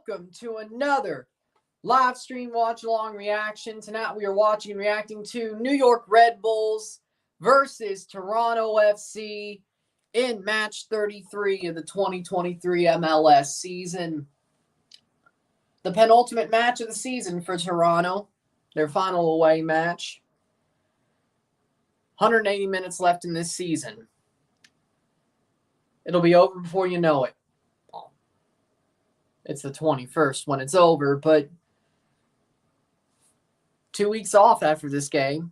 welcome to another live stream watch-along reaction. Tonight we are watching and reacting to New York Red Bulls versus Toronto FC in match 33 of the 2023 MLS season. The penultimate match of the season for Toronto, their final away match. 180 minutes left in this season. It'll be over before you know it. It's the 21st when it's over, but 2 weeks off after this game.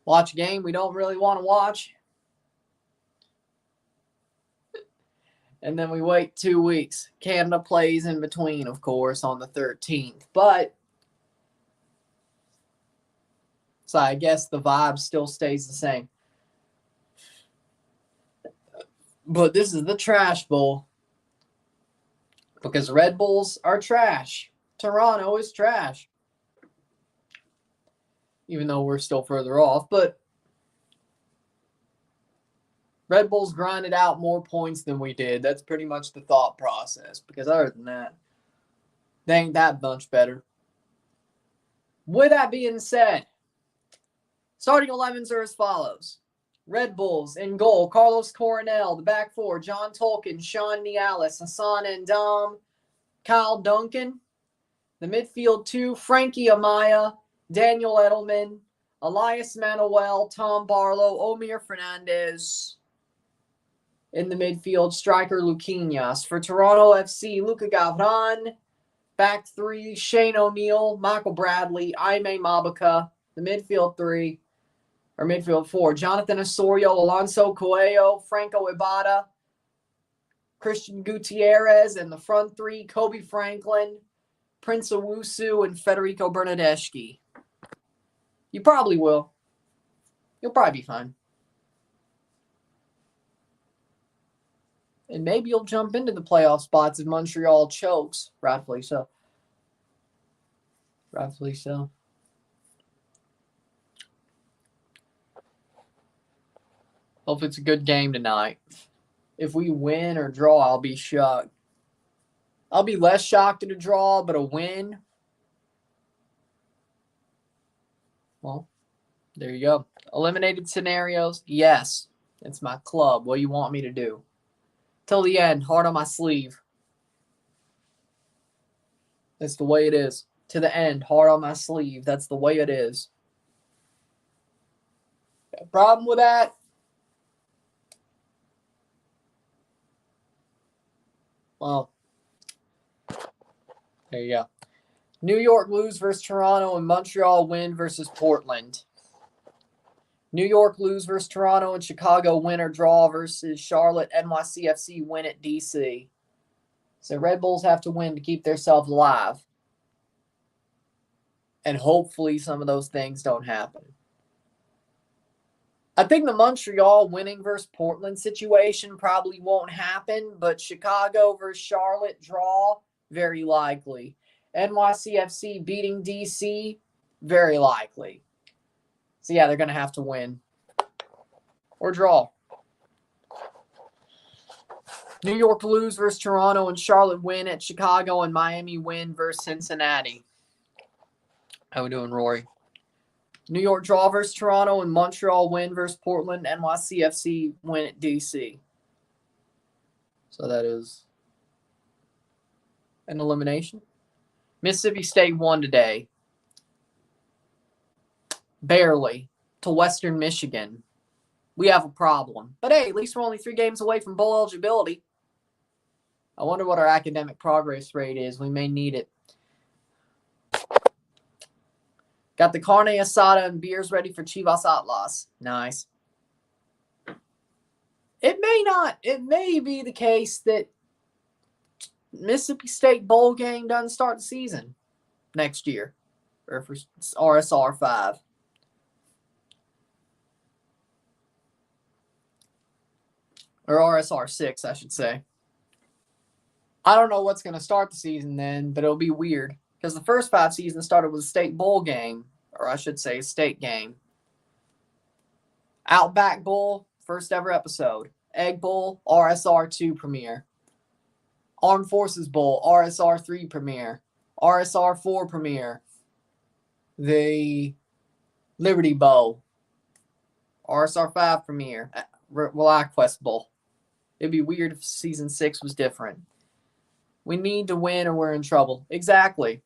Watch a game we don't really want to watch. And then we wait 2 weeks. Canada plays in between, of course, on the 13th. But, so I guess the vibe still stays the same. But this is the trash bowl. Because Red Bulls are trash. Toronto is trash. Even though we're still further off. But Red Bulls grinded out more points than we did. That's pretty much the thought process. Because other than that, they ain't that much better. With that being said, starting 11s are as follows. Red Bulls in goal, Carlos Coronel. The back four, John Tolkien, Sean Nialis, Hassan Ndam, Kyle Duncan. The midfield two, Frankie Amaya, Daniel Edelman, Elias Manuel, Tom Barlow, Omir Fernandez. In the midfield, striker Luquinhas. For Toronto FC, Luca Gavran. Back three, Shane O'Neill, Michael Bradley, Aime Mabaka. The midfield three. Or midfield four, Jonathan Osorio, Alonso Coelho, Franco Ibarra, Christian Gutierrez, and the front three, Kobe Franklin, Prince Owusu, and Federico Bernardeschi. You probably will. You'll probably be fine. And maybe you'll jump into the playoff spots if Montreal chokes. Rightfully so. Rightfully so. Hope it's a good game tonight. If we win or draw, I'll be shocked. I'll be less shocked at a draw, but a win, well, there you go. Eliminated scenarios, yes. It's my club. What do you want me to do? Till the end, heart on my sleeve. That's the way it is. To the end, heart on my sleeve. That's the way it is. Got a problem with that? Well, there you go. New York lose versus Toronto and Montreal win versus Portland. New York lose versus Toronto and Chicago win or draw versus Charlotte, NYCFC win at DC. So Red Bulls have to win to keep themselves alive. And hopefully some of those things don't happen. I think the Montreal winning versus Portland situation probably won't happen, but Chicago versus Charlotte draw, very likely. NYCFC beating DC, very likely. So yeah, they're going to have to win. Or draw. New York lose versus Toronto and Charlotte win at Chicago and Miami win versus Cincinnati. How we doing, Rory? New York draw versus Toronto and Montreal win versus Portland. NYCFC win at DC. So that is an elimination. Mississippi State won today. Barely. To Western Michigan. We have a problem. But hey, at least we're only 3 games away from bowl eligibility. I wonder what our academic progress rate is. We may need it. Got the carne asada and beers ready for Chivas Atlas. Nice. It may be the case that Mississippi State bowl game doesn't start the season next year. Or for RSR 5. Or RSR 6, I should say. I don't know what's going to start the season then, but it'll be weird. Because the first 5 seasons started with a state bowl game. Or I should say a state game. Outback Bowl, first ever episode. Egg Bowl, RSR2 premiere. Armed Forces Bowl, RSR 3 premiere, RSR 4 premiere, the Liberty Bowl, RSR 5 premiere, Quest Bowl. It'd be weird if season 6 was different. We need to win or we're in trouble. Exactly.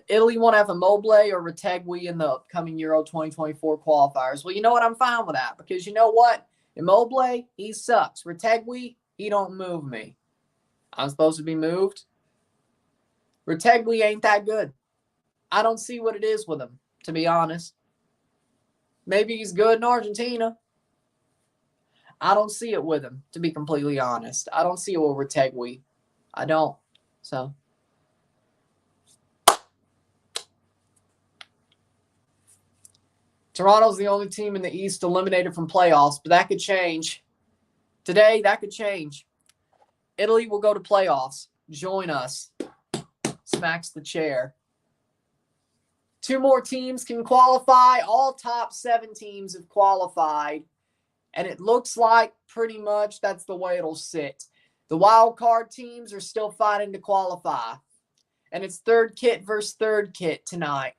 Italy won't have Immobile or Retegui in the upcoming Euro 2024 qualifiers. Well, you know what? I'm fine with that because you know what? Immobile, he sucks. Retegui, he don't move me. I'm supposed to be moved. Retegui ain't that good. I don't see what it is with him, to be honest. Maybe he's good in Argentina. I don't see it with him, to be completely honest. I don't see it with Retegui. I don't. So. Toronto's the only team in the East eliminated from playoffs, but that could change. Today, that could change. Italy will go to playoffs. Join us. Smacks the chair. 2 more teams can qualify. All top 7 teams have qualified. And it looks like pretty much that's the way it'll sit. The wild card teams are still fighting to qualify. And it's third kit versus third kit tonight.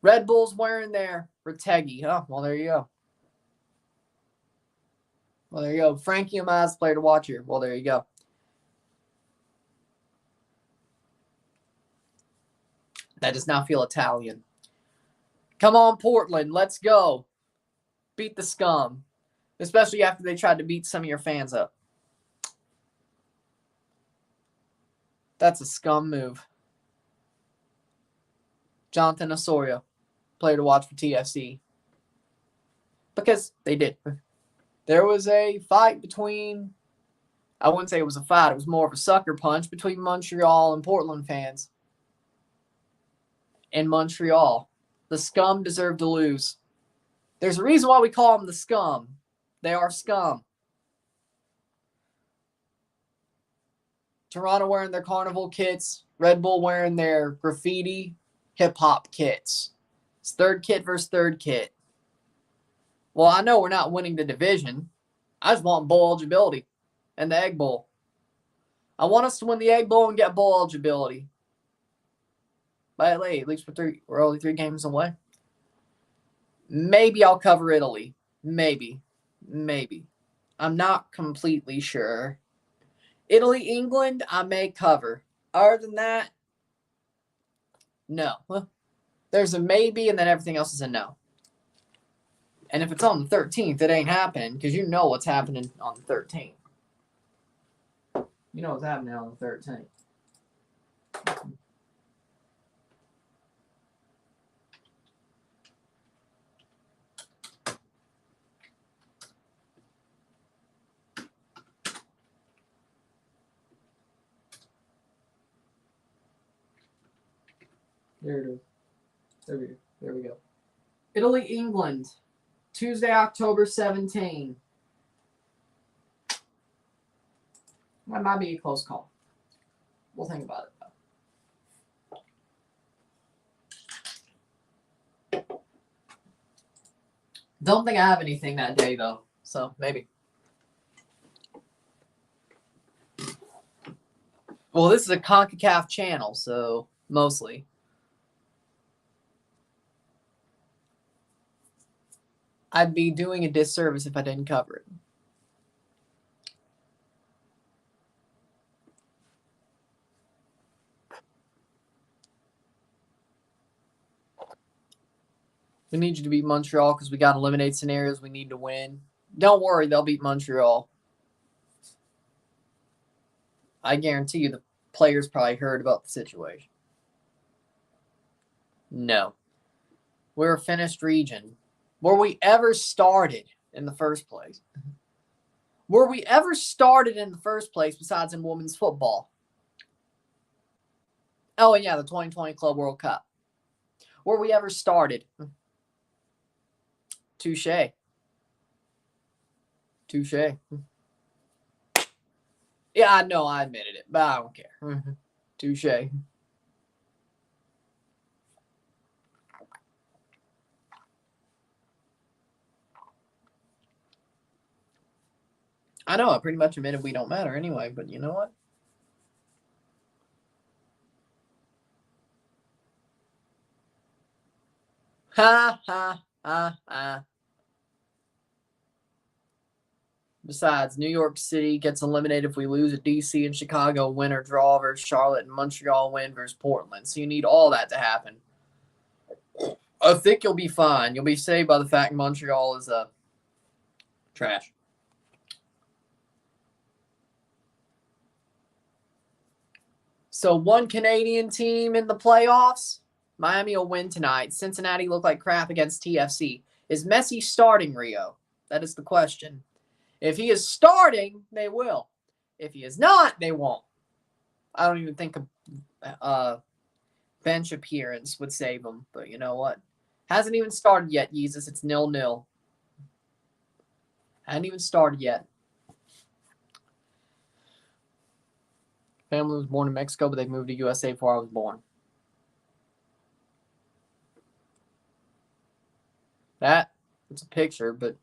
Red Bull's wearing their Retegui. Oh, well, there you go. Well, there you go. Frankie Amaz, player to watch here. Well, there you go. That does not feel Italian. Come on, Portland. Let's go. Beat the scum. Especially after they tried to beat some of your fans up. That's a scum move. Jonathan Osorio, player to watch for TFC. Because they did. There was a fight between, I wouldn't say it was a fight, it was more of a sucker punch between Montreal and Portland fans. In Montreal, the scum deserve to lose. There's a reason why we call them the scum. They are scum. Toronto wearing their carnival kits. Red Bull wearing their graffiti hip-hop kits. It's third kit versus third kit. Well, I know we're not winning the division. I just want bowl eligibility and the Egg Bowl. I want us to win the Egg Bowl and get bowl eligibility. But at least we're only 3 games away. Maybe I'll cover Italy. Maybe. I'm not completely sure. Italy, England, I may cover. Other than that, no. There's a maybe, and then everything else is a no. And if it's on the 13th, it ain't happening, because you know what's happening on the 13th. You know what's happening on the 13th. There it is. There we go. Italy, England. Tuesday, October 17. That might be a close call. We'll think about it, though. Don't think I have anything that day, though. So, maybe. Well, this is a CONCACAF channel, so mostly. I'd be doing a disservice if I didn't cover it. We need you to beat Montreal because we got eliminate scenarios we need to win. Don't worry, they'll beat Montreal. I guarantee you the players probably heard about the situation. No. We're a finished region. Were we ever started in the first place? Were we ever started in the first place besides in women's football? Oh, and yeah, the 2020 Club World Cup. Were we ever started? Touche. Yeah, I know I admitted it, but I don't care. Touche. I know, I pretty much admitted we don't matter anyway, but you know what? Ha, ha, ha, ha. Besides, New York City gets eliminated if we lose at DC and Chicago win or draw versus Charlotte and Montreal win versus Portland. So you need all that to happen. I think you'll be fine. You'll be saved by the fact Montreal is trash. So one Canadian team in the playoffs. Miami will win tonight. Cincinnati look like crap against TFC. Is Messi starting, Rio? That is the question. If he is starting, they will. If he is not, they won't. I don't even think a bench appearance would save him. But you know what? Hasn't even started yet, Yeezus. It's 0-0. Hadn't even started yet. Family was born in Mexico, but they moved to USA before I was born. It's a picture, but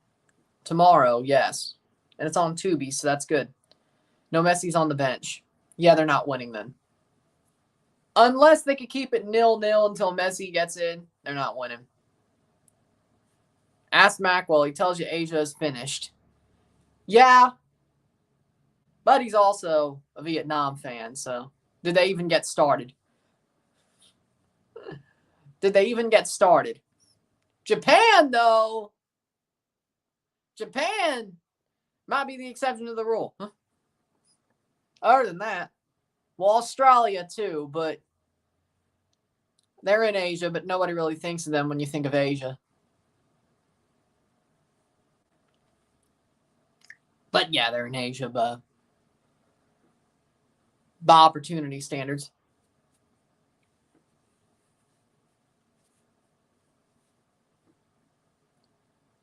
tomorrow, yes. And it's on Tubi, so that's good. No Messi's on the bench. Yeah, they're not winning then. Unless they could keep it 0-0 until Messi gets in, they're not winning. Ask Macwell. He tells you Asia is finished. Yeah. But he's also a Vietnam fan, so did they even get started? Did they even get started? Japan, though. Japan might be the exception to the rule. Huh? Other than that, well, Australia too, but they're in Asia, but nobody really thinks of them when you think of Asia. But yeah, they're in Asia, but by opportunity standards.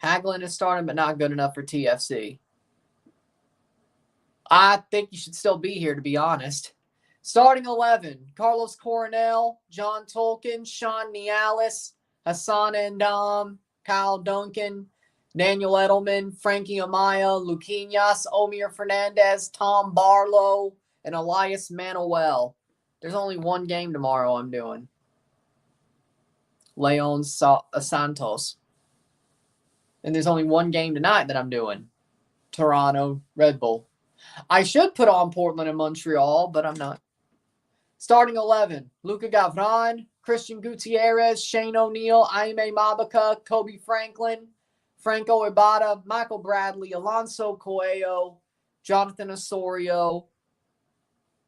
Hagelin is starting, but not good enough for TFC. I think you should still be here, to be honest. Starting 11, Carlos Coronel, John Tolkien, Sean Nialis, Hassan Endam, Kyle Duncan, Daniel Edelman, Frankie Amaya, Luquinhas, Omir Fernandez, Tom Barlow, and Elias Manuel. There's only one game tomorrow I'm doing. Leon Santos. And there's only one game tonight that I'm doing. Toronto, Red Bull. I should put on Portland and Montreal, but I'm not. Starting 11, Luka Gavran, Christian Gutierrez, Shane O'Neill, Aime Mabaka, Kobe Franklin, Franco Ibada, Michael Bradley, Alonso Coelho, Jonathan Osorio,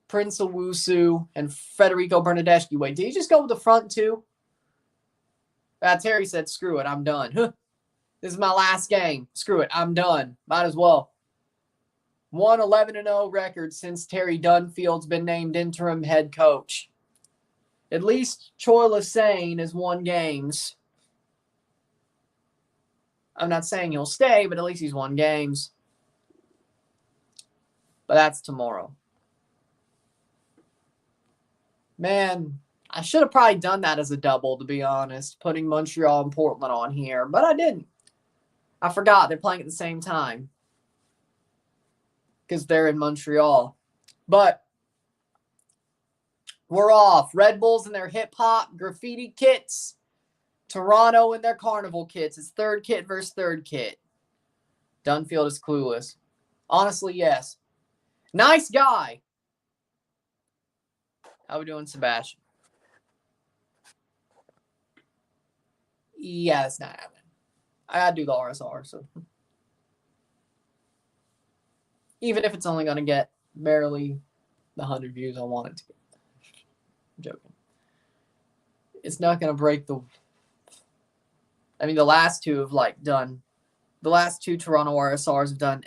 Prince Owusu, and Federico Bernardeschi. Wait, did he just go with the front two? Terry said, screw it, I'm done. This is my last game. Screw it, I'm done. Might as well. 11-0 record since Terry Dunfield's been named interim head coach. At least Choi Lasane has won games. I'm not saying he'll stay, but at least he's won games. But that's tomorrow. Man, I should have probably done that as a double, to be honest, putting Montreal and Portland on here, but I didn't. I forgot they're playing at the same time because they're in Montreal. But we're off. Red Bulls and their hip-hop graffiti kits. Toronto and their carnival kits. It's third kit versus third kit. Dunfield is clueless. Honestly, yes. Nice guy. How we doing, Sebastian? Yeah, that's not happening. I gotta do the RSR, so even if it's only gonna get barely the 100 views I want it to get. I'm joking. It's not gonna break the. I mean, the last two have done. The last two Toronto RSRs have done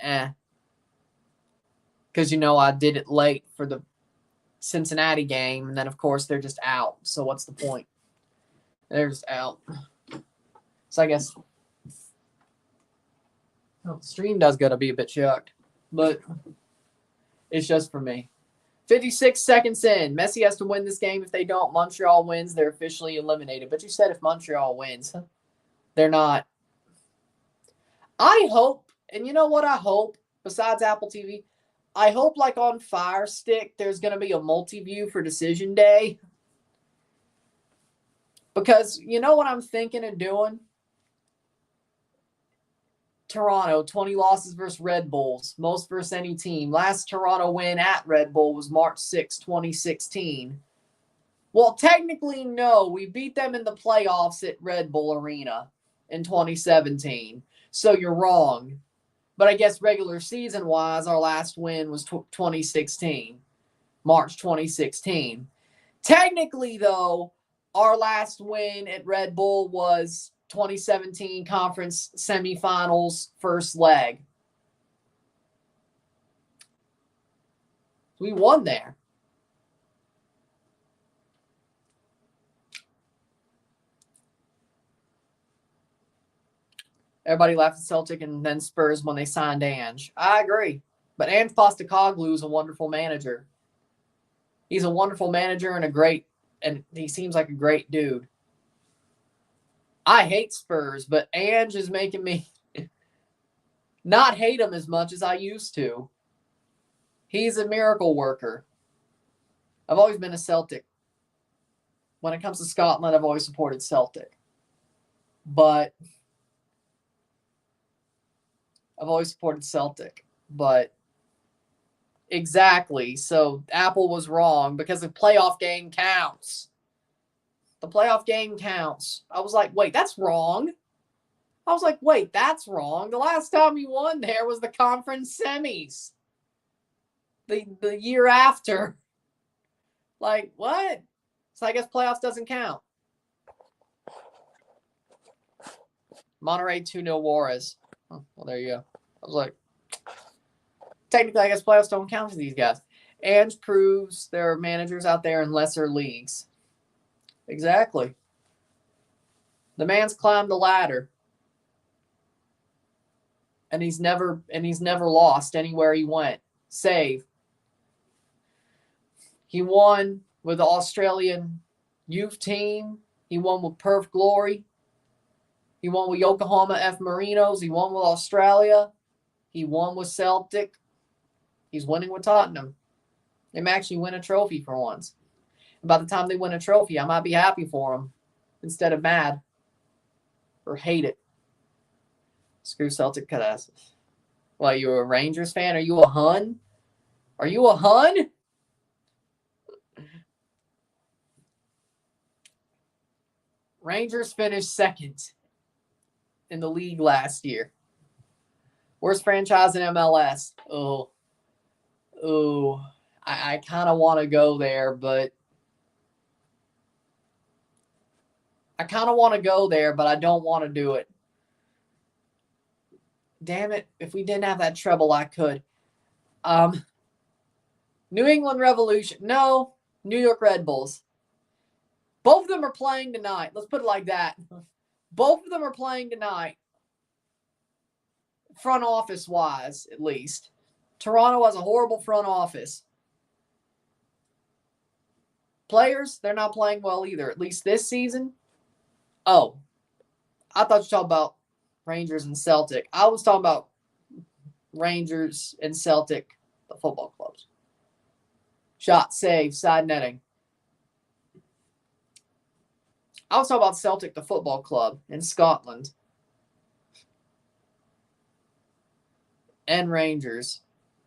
because I did it late for the Cincinnati game, and then of course they're just out. So what's the point? They're just out. So I guess the stream does gotta be a bit shocked, but it's just for me. 56 seconds in. Messi has to win this game. If they don't, Montreal wins. They're officially eliminated. But you said if Montreal wins, they're not. I hope, and you know what I hope? besides Apple TV. I hope, like on Fire Stick, there's going to be a multi-view for Decision Day. Because you know what I'm thinking of doing? Toronto, 20 losses versus Red Bulls, most versus any team. Last Toronto win at Red Bull was March 6, 2016. Well, technically, no. We beat them in the playoffs at Red Bull Arena in 2017. So you're wrong. But I guess regular season-wise, our last win was 2016, March 2016. Technically, though, our last win at Red Bull was 2017 conference semifinals first leg. We won there. Everybody laughed at Celtic and then Spurs when they signed Ange. I agree. But Ange Postecoglou is a wonderful manager. He's a wonderful manager and he seems like a great dude. I hate Spurs, but Ange is making me not hate him as much as I used to. He's a miracle worker. I've always been a Celtic. When it comes to Scotland, I've always supported Celtic. But exactly. So Apple was wrong because the playoff game counts. The playoff game counts. I was like, wait, that's wrong. The last time you won there was the conference semis. The year after. Like, what? So I guess playoffs doesn't count. Monterrey 2-0 Juarez. Oh, well, there you go. I was like, technically, I guess playoffs don't count for these guys. Ange proves there are managers out there in lesser leagues. Exactly. The man's climbed the ladder. And he's never lost anywhere he went. Save. He won with the Australian youth team. He won with Perth Glory. He won with Yokohama F. Marinos. He won with Australia. He won with Celtic. He's winning with Tottenham. They may actually win a trophy for once. And by the time they win a trophy, I might be happy for them instead of mad or hate it. Screw Celtic cuss. What, you a Rangers fan? Are you a Hun? Are you a Hun? Rangers finished second in the league last year. Worst franchise in MLS. I kind of want to go there, but I don't want to do it. Damn it. If we didn't have that treble, I could. New England Revolution. No, New York Red Bulls. Both of them are playing tonight. Let's put it like that. Both of them are playing tonight. Front office wise, at least. Toronto has a horrible front office. Players, they're not playing well either, at least this season. Oh, I thought you were talking about Rangers and Celtic. I was talking about Rangers and Celtic, the football clubs. Shot, save, side netting. I was talking about Celtic, the football club in Scotland. And Rangers,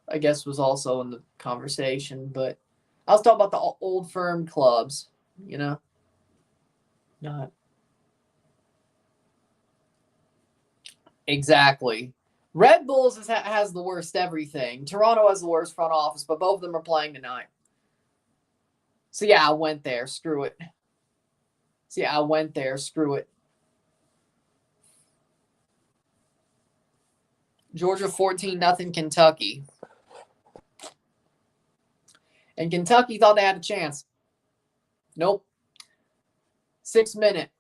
I guess, was also in the conversation. But I was talking about the old firm clubs, you know? Not exactly. Red Bulls has the worst everything. Toronto has the worst front office, but both of them are playing tonight. So, yeah, I went there. Screw it. Georgia 14-0 Kentucky. And Kentucky thought they had a chance. Nope. 6 minute.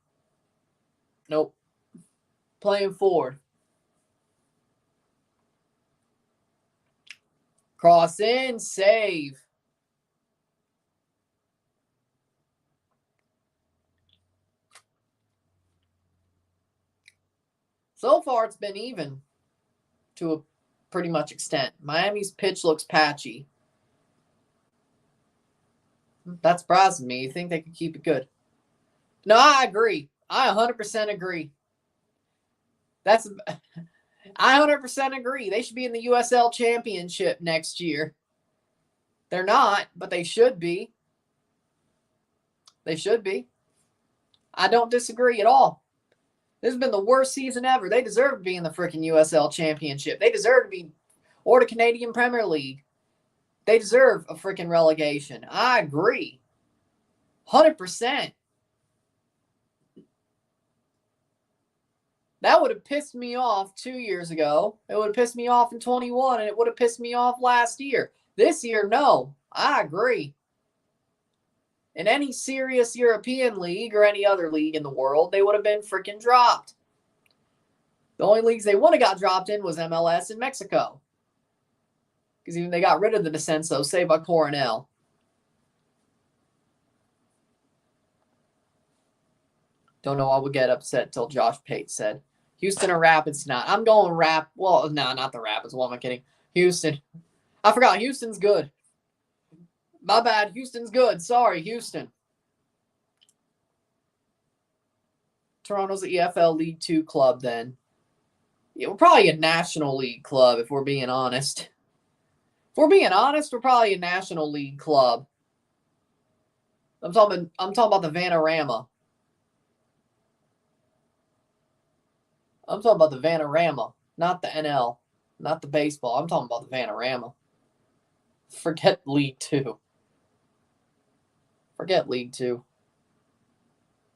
Nope. Playing forward. Cross in, save. So far, it's been even to pretty much extent. Miami's pitch looks patchy. That surprises me. You think they could keep it good? No, I agree. I 100% agree. I 100% agree. They should be in the USL Championship next year. They're not, but they should be. They should be. I don't disagree at all. This has been the worst season ever. They deserve to be in the freaking USL Championship. They deserve to be, or the Canadian Premier League. They deserve a freaking relegation. I agree. 100%. That would have pissed me off 2 years ago. It would have pissed me off in 21, and it would have pissed me off last year. This year, no. I agree. In any serious European league or any other league in the world, they would have been freaking dropped. The only leagues they would have got dropped in was MLS and Mexico. Because even they got rid of the Descenso, saved by Coronel. Don't know why we get upset until Josh Pate said. Houston or Rapids tonight. I'm going Well, no, not the Rapids. What am I kidding? Houston. I forgot. Houston's good. My bad. Houston's good. Sorry, Houston. Toronto's the EFL League 2 club then. Yeah, we're probably a National League club if we're being honest. If we're being honest, we're probably a National League club. I'm talking about the Vanarama. I'm talking about the Vanarama, not the NL, not the baseball. I'm talking about the Vanarama. Forget League 2. Forget League 2.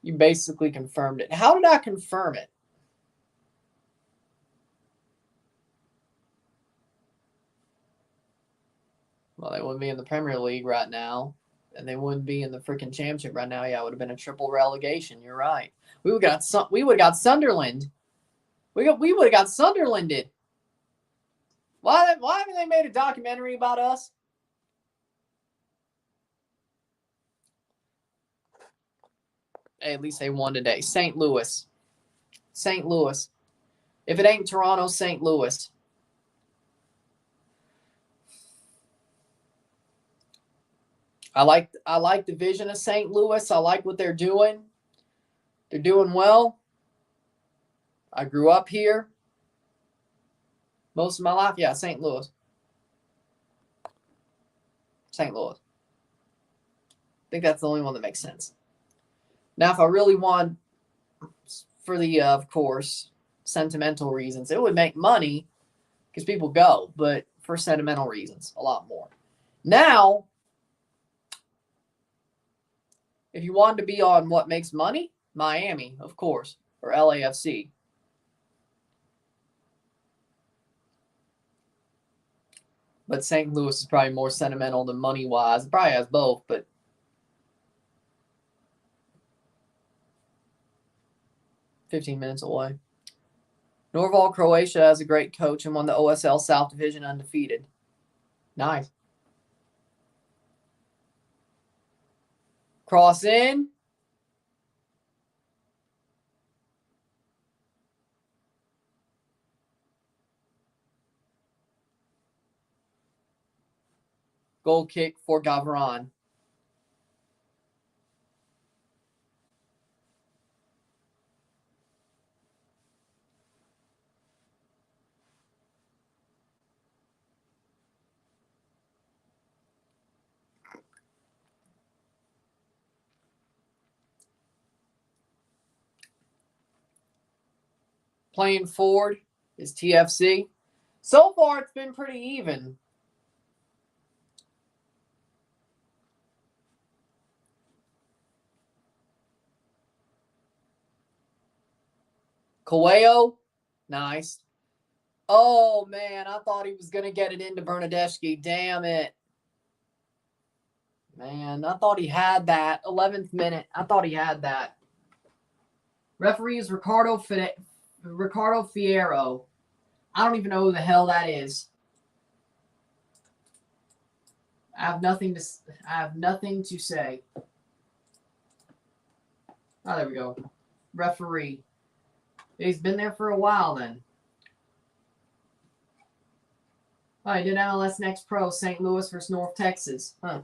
You basically confirmed it. How did I confirm it? Well, they wouldn't be in the Premier League right now, and they wouldn't be in the freaking championship right now. Yeah, it would have been a triple relegation. You're right. We would have got Sunderland. We would have got Sunderlanded. Why haven't they made a documentary about us? Hey, at least they won today. St. Louis. St. Louis. If it ain't Toronto, St. Louis. I like the vision of St. Louis. I like what they're doing. They're doing well. I grew up here most of my life. Yeah, St. Louis. St. Louis. I think that's the only one that makes sense. Now, if I really want, for the, of course, sentimental reasons, it would make money because people go, but for sentimental reasons, a lot more. Now, if you wanted to be on what makes money, Miami, of course, or LAFC. But St. Louis is probably more sentimental than money-wise. It probably has both, but 15 minutes away. Norval, Croatia has a great coach and won the OSL South Division undefeated. Nice. Cross in. Goal kick for Gavran. Playing forward is TFC. So far, it's been pretty even. Coelho, nice. Oh, man, I thought he was going to get it into Bernadeschi. Damn it. Man, I thought he had that. 11th minute. I thought he had that. Referee is Ricardo Fierro. I don't even know who the hell that is. I have nothing to say. Oh, there we go. Referee. He's been there for a while then. All right, then MLS Next Pro, St. Louis versus North Texas. Huh.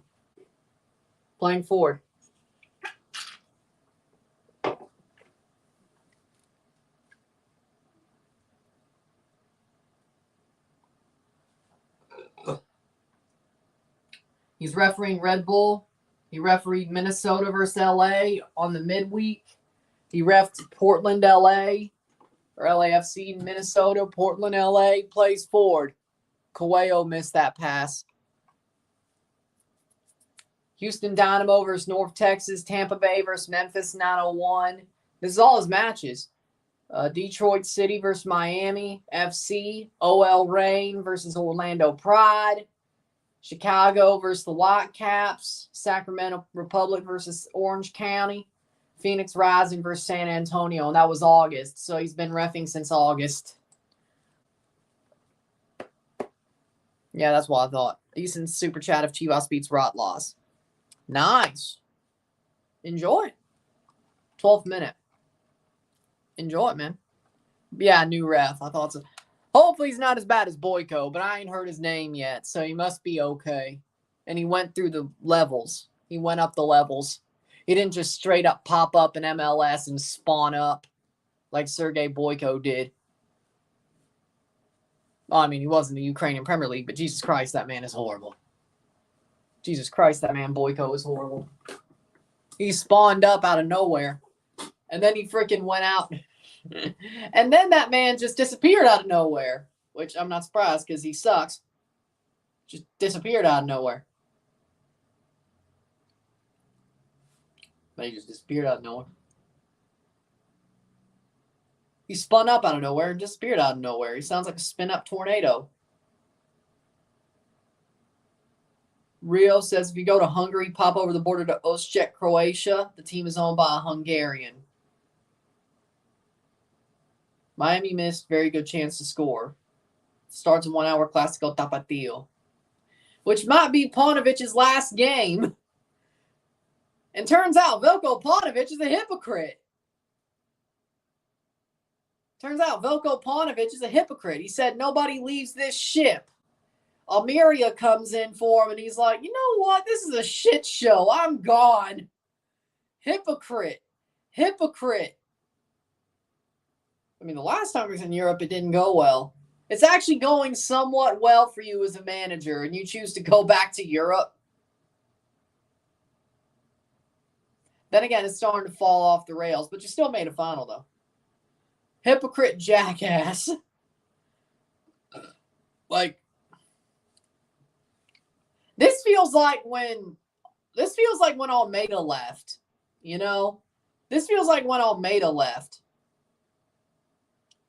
Playing forward. He's refereeing Red Bull. He refereed Minnesota versus LA on the midweek. He refed Portland, LA, or LAFC, Minnesota, Portland, LA, plays forward. Coelho missed that pass. Houston Dynamo versus North Texas, Tampa Bay versus Memphis 901. This is all his matches. Detroit City versus Miami FC, OL Reign versus Orlando Pride, Chicago versus the Whitecaps, Sacramento Republic versus Orange County, Phoenix Rising versus San Antonio, and that was August. So he's been reffing since August. Yeah, that's what I thought. Decent super chat if Chivas beats Rotloss. Nice. Enjoy it. 12th minute. Enjoy it, man. Yeah, new ref. I thought so. Hopefully he's not as bad as Boyko, but I ain't heard his name yet, so he must be okay. And he went through the levels. He went up the levels. He didn't just straight up pop up in MLS and spawn up like Sergei Boyko did. Well, I mean, he was in the Ukrainian Premier League, but Jesus Christ, that man is horrible. Jesus Christ, that man Boyko is horrible. He spawned up out of nowhere, and then he freaking went out. And then that man just disappeared out of nowhere, which I'm not surprised because he sucks. Just disappeared out of nowhere. But he just disappeared out of nowhere. He spun up out of nowhere and disappeared out of nowhere. He sounds like a spin-up tornado. Rio says if you go to Hungary, pop over the border to Osijek, Croatia. The team is owned by a Hungarian. Miami missed very good chance to score. Starts in 1 hour, Clásico Tapatio. Which might be Paunovic's last game. And turns out Veljko Paunovic is a hypocrite. Turns out Veljko Paunovic is a hypocrite. He said nobody leaves this ship. Almeria comes in for him and he's like, you know what? This is a shit show. I'm gone. Hypocrite. Hypocrite. I mean, the last time he was in Europe, it didn't go well. It's actually going somewhat well for you as a manager, and you choose to go back to Europe. Then again, it's starting to fall off the rails, but you still made a final, though. Hypocrite jackass. Like, this feels like when Almeida left, you know? This feels like when Almeida left.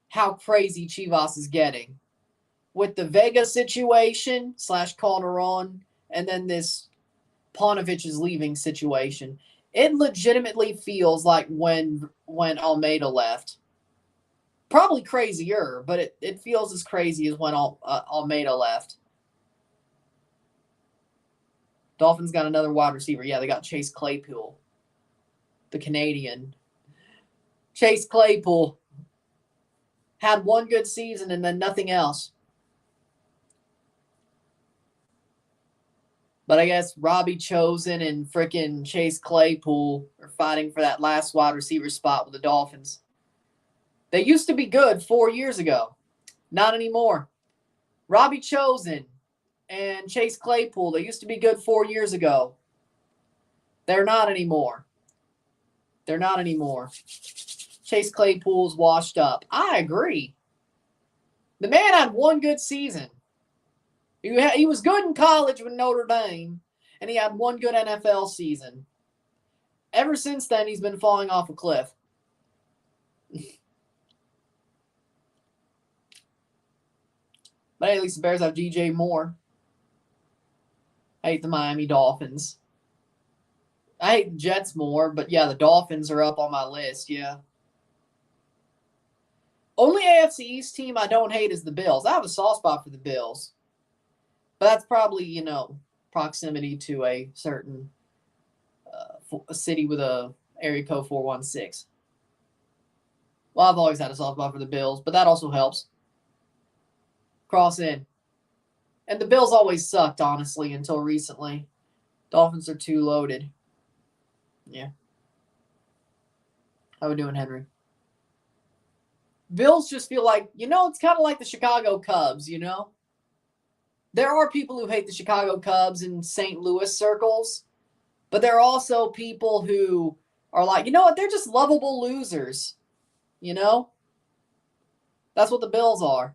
How crazy Chivas is getting. With the Vega situation / Calderon, and then this Paunovic is leaving situation. It legitimately feels like when Almeida left. Probably crazier, but it feels as crazy as when Almeida left. Dolphins got another wide receiver. Yeah, they got Chase Claypool, the Canadian. Chase Claypool had one good season and then nothing else. But I guess Robbie Chosen and frickin' Chase Claypool are fighting for that last wide receiver spot with the Dolphins. They used to be good 4 years ago. Not anymore. Robbie Chosen and Chase Claypool, they used to be good 4 years ago. They're not anymore. They're not anymore. Chase Claypool's washed up. I agree. The man had one good season. He was good in college with Notre Dame, and he had one good NFL season. Ever since then, he's been falling off a cliff. But hey, at least the Bears have DJ Moore. I hate the Miami Dolphins. I hate the Jets more, but yeah, the Dolphins are up on my list, yeah. Only AFC East team I don't hate is the Bills. I have a soft spot for the Bills. But that's probably, proximity to a certain a city with a area code 416. Well, I've always had a soft spot for the Bills, but that also helps. Cross in. And the Bills always sucked, honestly, until recently. Dolphins are too loaded. Yeah. How we doing, Henry? Bills just feel like, it's kind of like the Chicago Cubs, There are people who hate the Chicago Cubs in St. Louis circles, but there are also people who are like, you know what, they're just lovable losers, That's what the Bills are.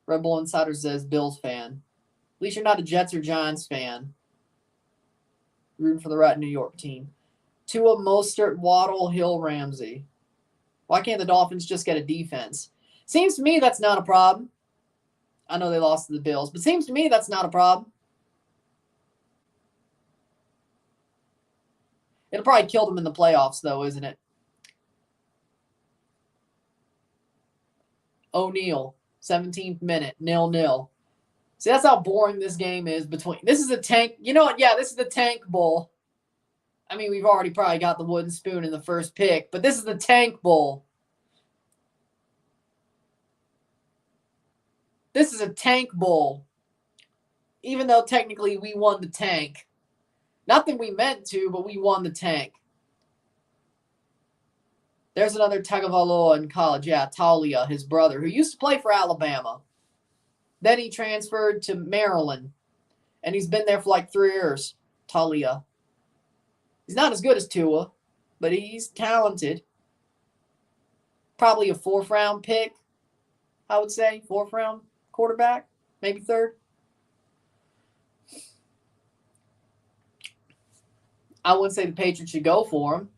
Red Bull Insider says Bills fan. At least you're not a Jets or Giants fan. Rooting for the right New York team. Tua, Mostert, Waddle, Hill, Ramsey. Why can't the Dolphins just get a defense? Seems to me that's not a problem. I know they lost to the Bills, but seems to me that's not a problem. It'll probably kill them in the playoffs, though, isn't it? O'Neal, 17th minute, 0-0. See, that's how boring this game is between. This is a tank. You know what? Yeah, this is the Tank Bowl. I mean, we've already probably got the wooden spoon in the first pick, but this is the Tank Bowl. This is a Tank Bowl. Even though technically we won the tank. Not that we meant to, but we won the tank. There's another Tagovailoa in college. Yeah, Talia, his brother, who used to play for Alabama. Then he transferred to Maryland, and he's been there for like 3 years. Talia. He's not as good as Tua, but he's talented. Probably a 4th round pick, I would say. 4th round quarterback, maybe 3rd. I wouldn't say the Patriots should go for him.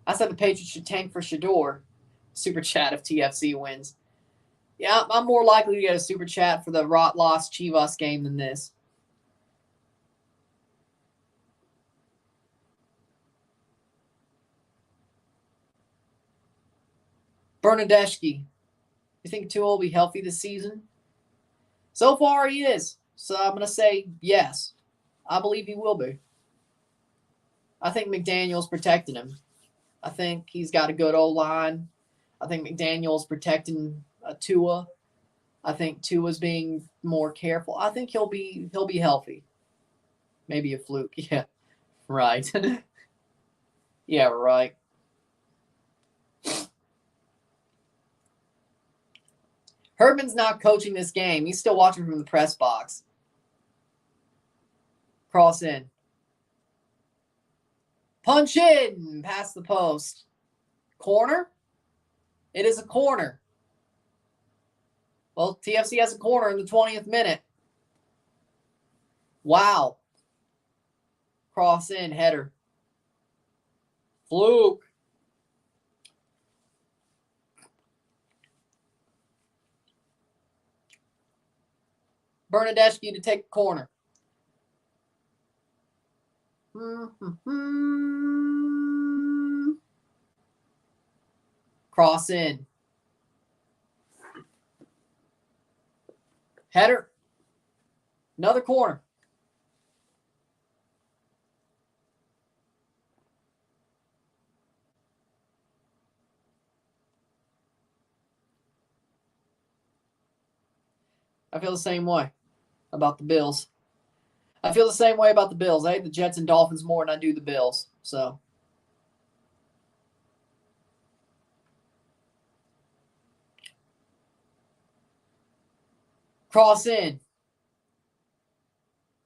I said the Patriots should tank for Shador. Super chat if TFC wins. Yeah, I'm more likely to get a super chat for the lost Chivas game than this. Bernadeschi. You think Tua will be healthy this season? So far, he is. So I'm going to say yes. I believe he will be. I think McDaniel's protecting him. I think he's got a good O-line. I think McDaniel's protecting Tua. I think Tua's being more careful. I think he'll be healthy. Maybe a fluke. Yeah, right. Yeah, right. Herdman's not coaching this game. He's still watching from the press box. Cross in. Punch in. Past the post. Corner? It is a corner. Well, TFC has a corner in the 20th minute. Wow. Cross in. Header. Fluke. Bernadeschi to take the corner. Cross in. Header. Another corner. I feel the same way about the Bills. I feel the same way about the Bills. I hate the Jets and Dolphins more than I do the Bills. So. Cross in.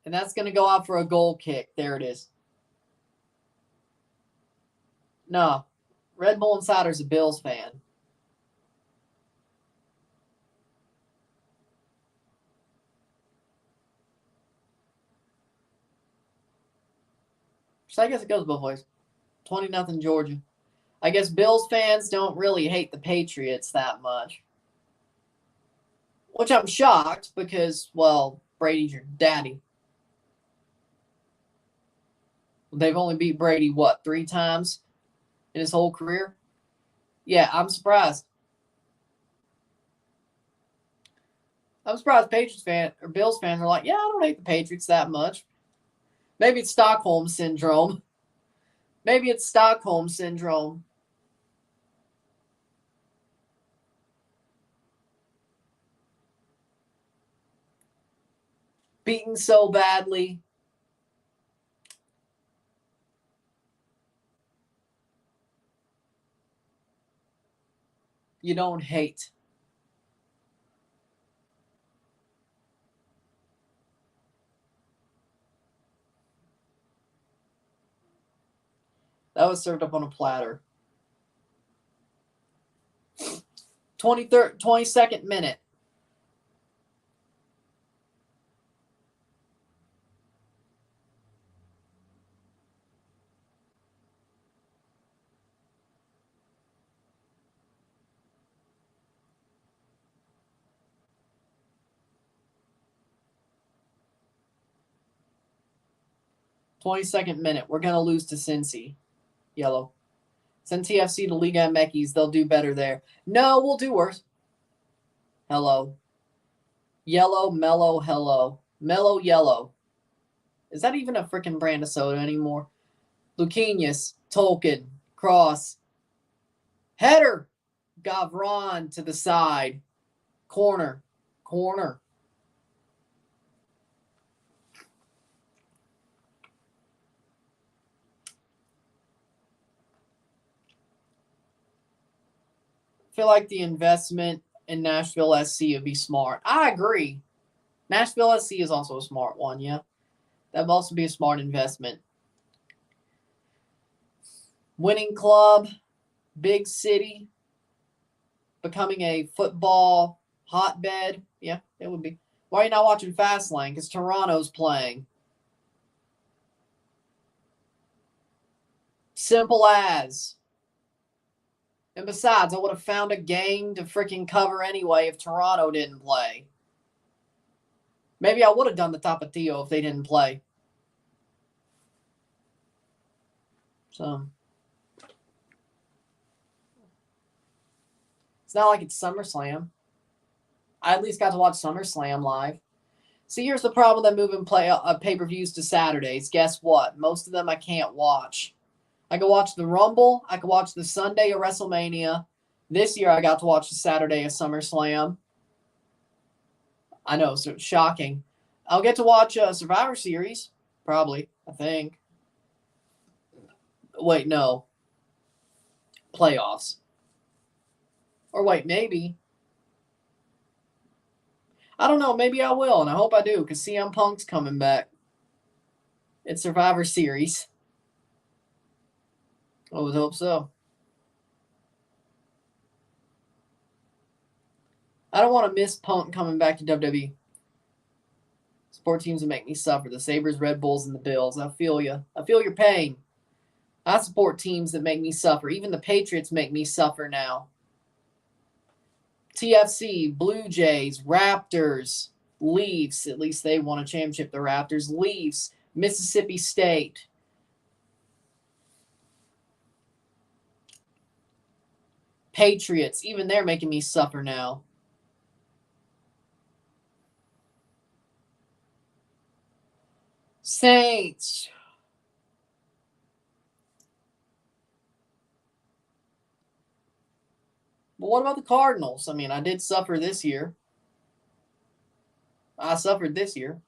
And that's going to go out for a goal kick. There it is. No. Red Bull Insider's a Bills fan. So I guess it goes both ways. 20-0 Georgia. I guess Bills fans don't really hate the Patriots that much. Which I'm shocked because, well, Brady's your daddy. They've only beat Brady, 3 times in his whole career? Yeah, I'm surprised. I'm surprised Patriots fans or Bills fans are like, yeah, I don't hate the Patriots that much. Maybe it's Stockholm Syndrome. Maybe it's Stockholm Syndrome. beaten so badly. You don't hate. That was served up on a platter. 22nd minute. Second minute. We're going to lose to Cincy. Yellow. Send TFC to Liga MX. They'll do better there. No, we'll do worse. Hello. Yellow, mellow, hello. Mellow, yellow. Is that even a freaking brand of soda anymore? Luquinhas, Tolkien, cross. Header. Gavron to the side. Corner. Corner. I feel like the investment in Nashville SC would be smart. I agree. Nashville SC is also a smart one, yeah. That would also be a smart investment. Winning club, big city, becoming a football hotbed. Yeah, it would be. Why are you not watching Fastlane? Because Toronto's playing. Simple as. And besides, I would have found a game to freaking cover anyway if Toronto didn't play. Maybe I would have done the Tapatio if they didn't play. So. It's not like it's SummerSlam. I at least got to watch SummerSlam live. See, here's the problem with moving pay-per-views to Saturdays. Guess what? Most of them I can't watch. I could watch the Rumble. I could watch the Sunday of WrestleMania. This year I got to watch the Saturday of SummerSlam. I know, so shocking. I'll get to watch Survivor Series. Probably, I think. Wait, no. Playoffs. Or wait, maybe. I don't know. Maybe I will, and I hope I do, because CM Punk's coming back. It's Survivor Series. I would hope so. I don't want to miss Punk coming back to WWE. Sport teams that make me suffer. The Sabres, Red Bulls, and the Bills. I feel you. I feel your pain. I support teams that make me suffer. Even the Patriots make me suffer now. TFC, Blue Jays, Raptors, Leafs. At least they won a championship, the Raptors. Leafs, Mississippi State. Patriots. Even they're making me suffer now. Saints. But what about the Cardinals? I mean, I did suffer this year. I suffered this year.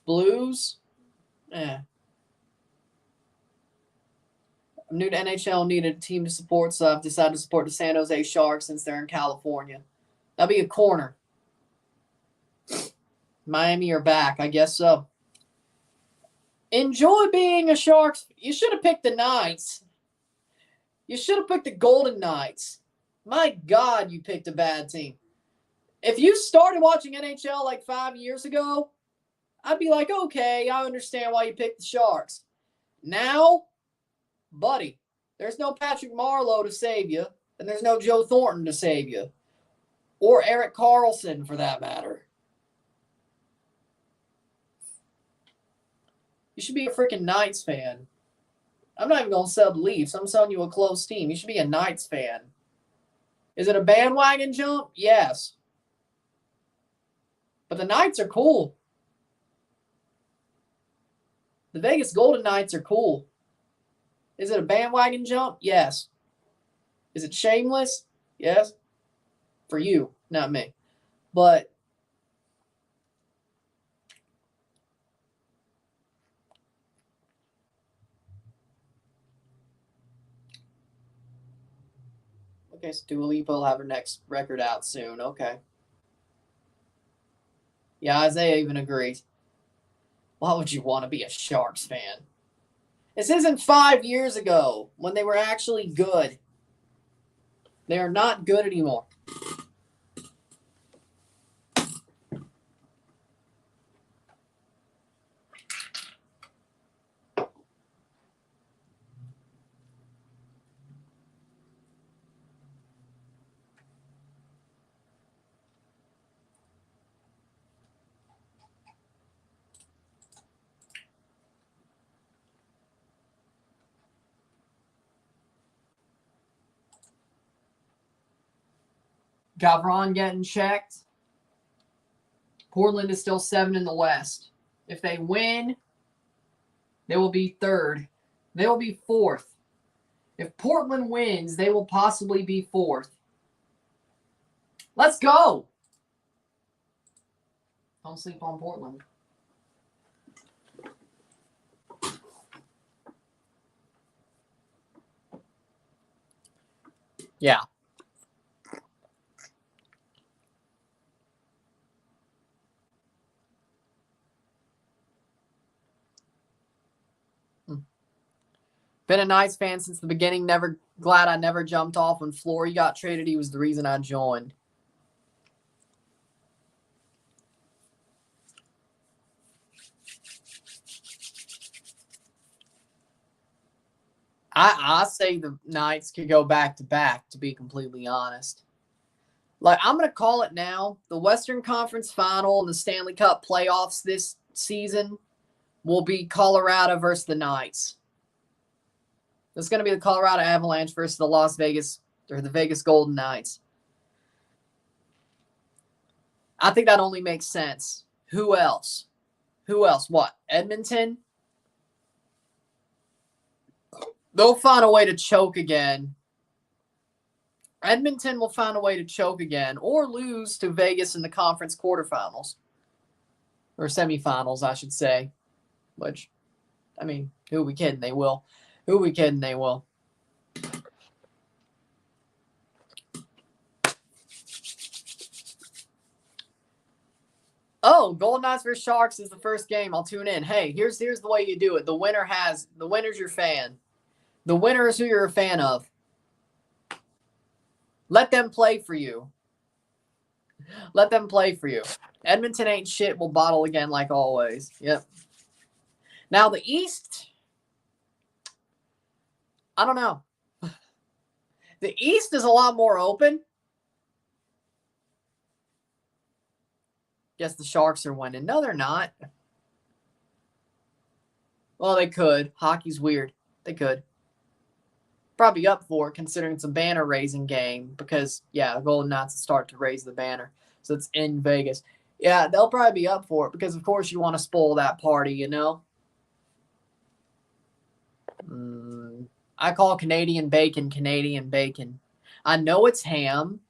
Blues? I'm new to NHL, needed a team to support, so I've decided to support the San Jose Sharks since they're in California. That'll be a corner. Miami are back. I guess so. Enjoy being a Sharks. You should have picked the Knights. You should have picked the Golden Knights. My God, you picked a bad team. If you started watching NHL like 5 years ago, I'd be like, okay, I understand why you picked the Sharks. Now, buddy, there's no Patrick Marleau to save you, and there's no Joe Thornton to save you. Or Erik Karlsson, for that matter. You should be a freaking Knights fan. I'm not even going to sell the Leafs. I'm selling you a close team. You should be a Knights fan. Is it a bandwagon jump? Yes. But the Knights are cool. The Vegas Golden Knights are cool. Is it a bandwagon jump? Yes. Is it shameless? Yes. For you, not me. But okay, so Dua Lipa will have her next record out soon. Okay. Yeah, Isaiah even agrees. Why would you want to be a Sharks fan? This isn't 5 years ago when they were actually good. They are not good anymore. Gavron getting checked. Portland is still 7 in the West. If they win, they will be 3rd. They will be 4th. If Portland wins, they will possibly be 4th. Let's go. Don't sleep on Portland. Yeah. Been a Knights fan since the beginning. Never glad I never jumped off when Flory got traded. He was the reason I joined. I say the Knights could go back to back, to be completely honest. Like, I'm going to call it now. The Western Conference Final and the Stanley Cup playoffs this season will be Colorado versus the Knights. It's going to be the Colorado Avalanche versus the Las Vegas or the Vegas Golden Knights. I think that only makes sense. Who else? Who else? What? Edmonton? They'll find a way to choke again. Edmonton will find a way to choke again or lose to Vegas in the conference quarterfinals. Or semifinals, I should say. Which, I mean, who are we kidding? They will. Who are we kidding? They will. Oh, Golden Knights versus Sharks is the first game. I'll tune in. Hey, here's the way you do it. The winner's your fan. The winner is who you're a fan of. Let them play for you. Let them play for you. Edmonton ain't shit. We'll bottle again like always. Yep. Now the East, I don't know. The East is a lot more open. Guess the Sharks are winning. No, they're not. Well, they could. Hockey's weird. They could. Probably up for it, considering it's a banner raising game because, yeah, the Golden Knights start to raise the banner. So it's in Vegas. Yeah, they'll probably be up for it because, of course, you want to spoil that party, you know? I call Canadian bacon Canadian bacon. I know it's ham,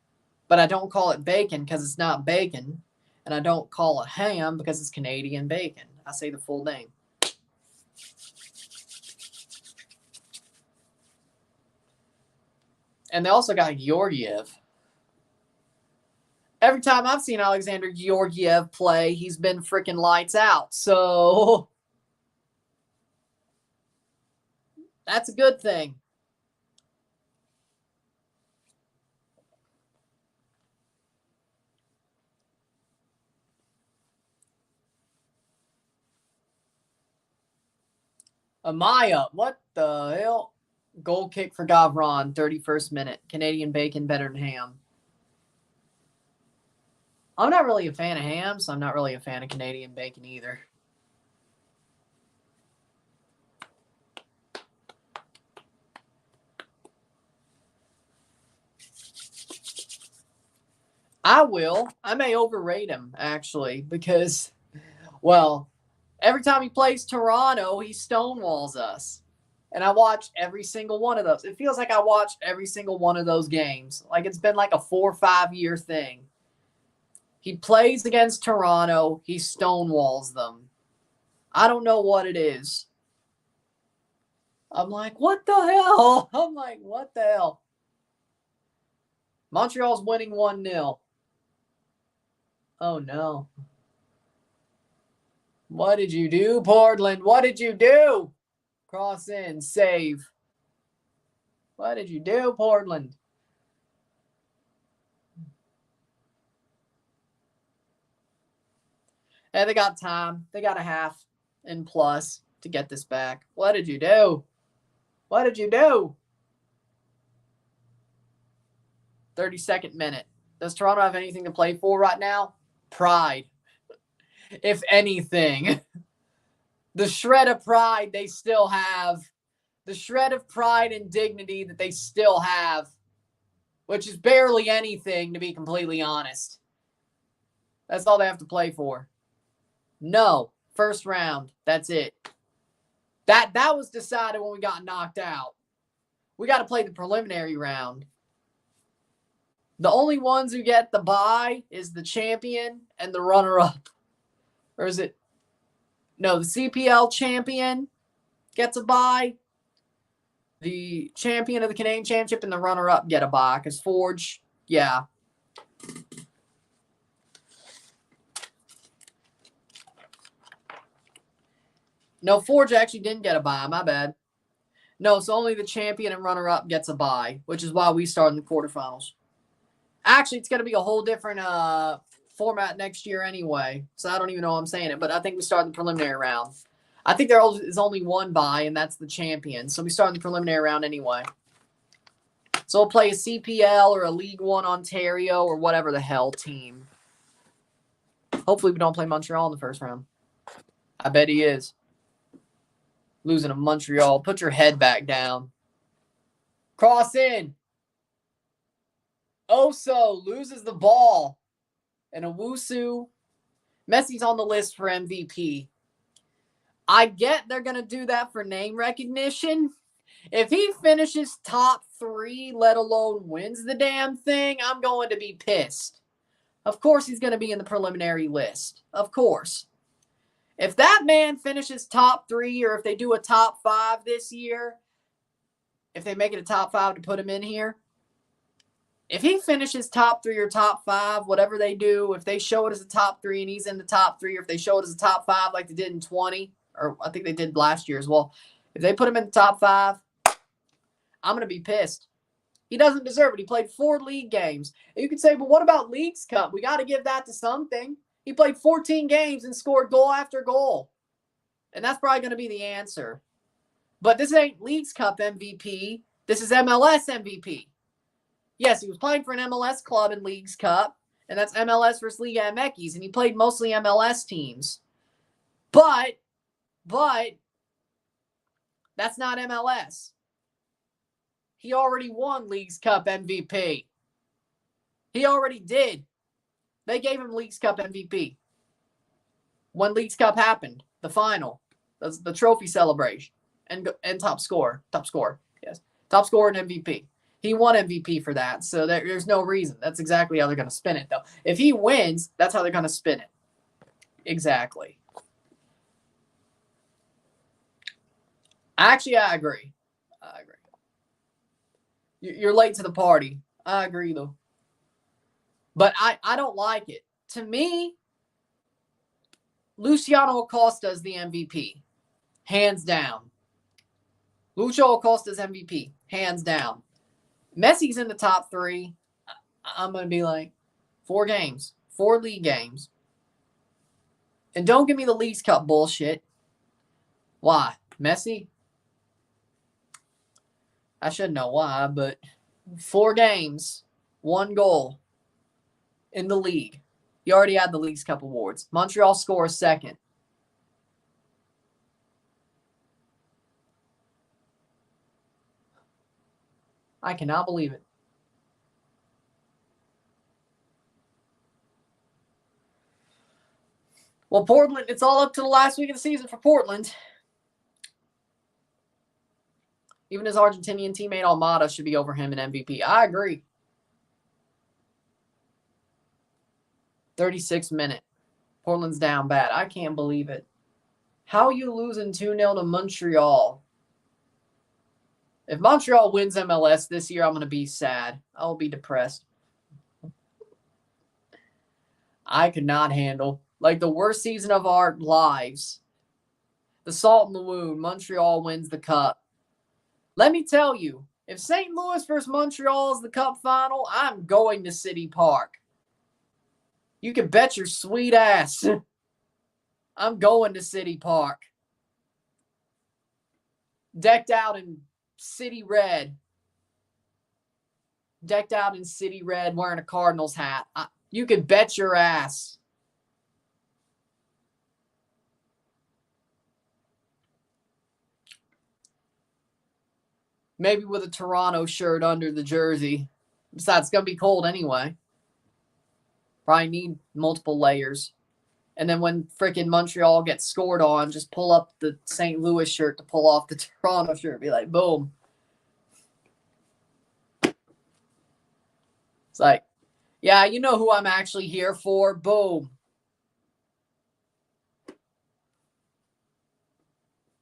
but I don't call it bacon because it's not bacon. And I don't call it ham because it's Canadian bacon. I say the full name. And they also got Georgiev. Every time I've seen Alexander Georgiev play, he's been freaking lights out. So that's a good thing. Amaya, what the hell? Goal kick for Gavron, 31st minute. Canadian bacon better than ham. I'm not really a fan of ham, so I'm not really a fan of Canadian bacon either. I will. I may overrate him, actually, because, well, every time he plays Toronto, he stonewalls us. And I watched every single one of those. It feels like I watched every single one of those games. Like it's been like a 4 or 5 year thing. He plays against Toronto. He stonewalls them. I don't know what it is. I'm like, what the hell? I'm like, what the hell? Montreal's winning 1-0. Oh, no. What did you do, Portland? What did you do? Cross in, save. What did you do, Portland? And they got time. They got a half and plus to get this back. What did you do? What did you do? 32nd minute. Does Toronto have anything to play for right now? Pride. If anything. The shred of pride they still have. The shred of pride and dignity that they still have. Which is barely anything, to be completely honest. That's all they have to play for. No. First round. That's it. That was decided when we got knocked out. We got to play the preliminary round. The only ones who get the bye is the champion and the runner-up. Or is it? No, the CPL champion gets a bye. The champion of the Canadian Championship and the runner-up get a bye. Because Forge, yeah. No, Forge actually didn't get a bye. My bad. No, so only the champion and runner-up gets a bye, which is why we start in the quarterfinals. Actually, it's going to be a whole different format next year anyway, so I don't even know how I'm saying it, but I think we start in the preliminary round. I think there is only one bye, and that's the champion, so we start in the preliminary round anyway. So we'll play a CPL or a League One Ontario or whatever the hell team. Hopefully we don't play Montreal in the first round. I bet he is. Losing to Montreal. Put your head back down. Cross in. Oso loses the ball. And Owusu. Messi's on the list for MVP. I get they're going to do that for name recognition. If he finishes top 3, let alone wins the damn thing, I'm going to be pissed. Of course he's going to be in the preliminary list. Of course. If that man finishes top 3 or if they do a top 5 this year, if they make it a top 5 to put him in here, if he finishes top 3 or top 5, whatever they do, if they show it as a top 3 and he's in the top 3, or if they show it as a top 5 like they did in 20, or I think they did last year as well, if they put him in the top 5, I'm going to be pissed. He doesn't deserve it. He played 4 league games. And you could say, but what about Leagues Cup? We got to give that to something. He played 14 games and scored goal after goal. And that's probably going to be the answer. But this ain't Leagues Cup MVP. This is MLS MVP. Yes, he was playing for an MLS club in Leagues Cup. And that's MLS versus Liga MX. And he played mostly MLS teams. But that's not MLS. He already won Leagues Cup MVP. He already did. They gave him Leagues Cup MVP. When Leagues Cup happened, the final, the trophy celebration, and top scorer, yes. Top scorer and MVP. He won MVP for that, so there's no reason. That's exactly how they're going to spin it, though. If he wins, that's how they're going to spin it. Exactly. Actually, I agree. You're late to the party. I agree, though. But I don't like it. To me, Luciano Acosta is the MVP. Hands down. Lucho Acosta's MVP. Hands down. Messi's in the top 3. I'm going to be like, 4 games. 4 league games. And don't give me the Leagues Cup bullshit. Why? Messi? I should know why, but 4 games, 1 goal in the league. He already had the Leagues Cup awards. Montreal scores 2nd. I cannot believe it. Well, Portland, it's all up to the last week of the season for Portland. Even his Argentinian teammate Almada should be over him in MVP. I agree. 36th minute. Portland's down bad. I can't believe it. How are you losing 2-0 to Montreal? If Montreal wins MLS this year, I'm going to be sad. I will be depressed. I could not handle. Like the worst season of our lives. The salt in the wound. Montreal wins the cup. Let me tell you, if St. Louis versus Montreal is the cup final, I'm going to City Park. You can bet your sweet ass. I'm going to City Park. Decked out in city red. Decked out in city red wearing a Cardinals hat. You can bet your ass. Maybe with a Toronto shirt under the jersey. Besides, it's going to be cold anyway. Probably need multiple layers. And then when freaking Montreal gets scored on, just pull up the St. Louis shirt to pull off the Toronto shirt. Be like, boom. It's like, yeah, you know who I'm actually here for. Boom.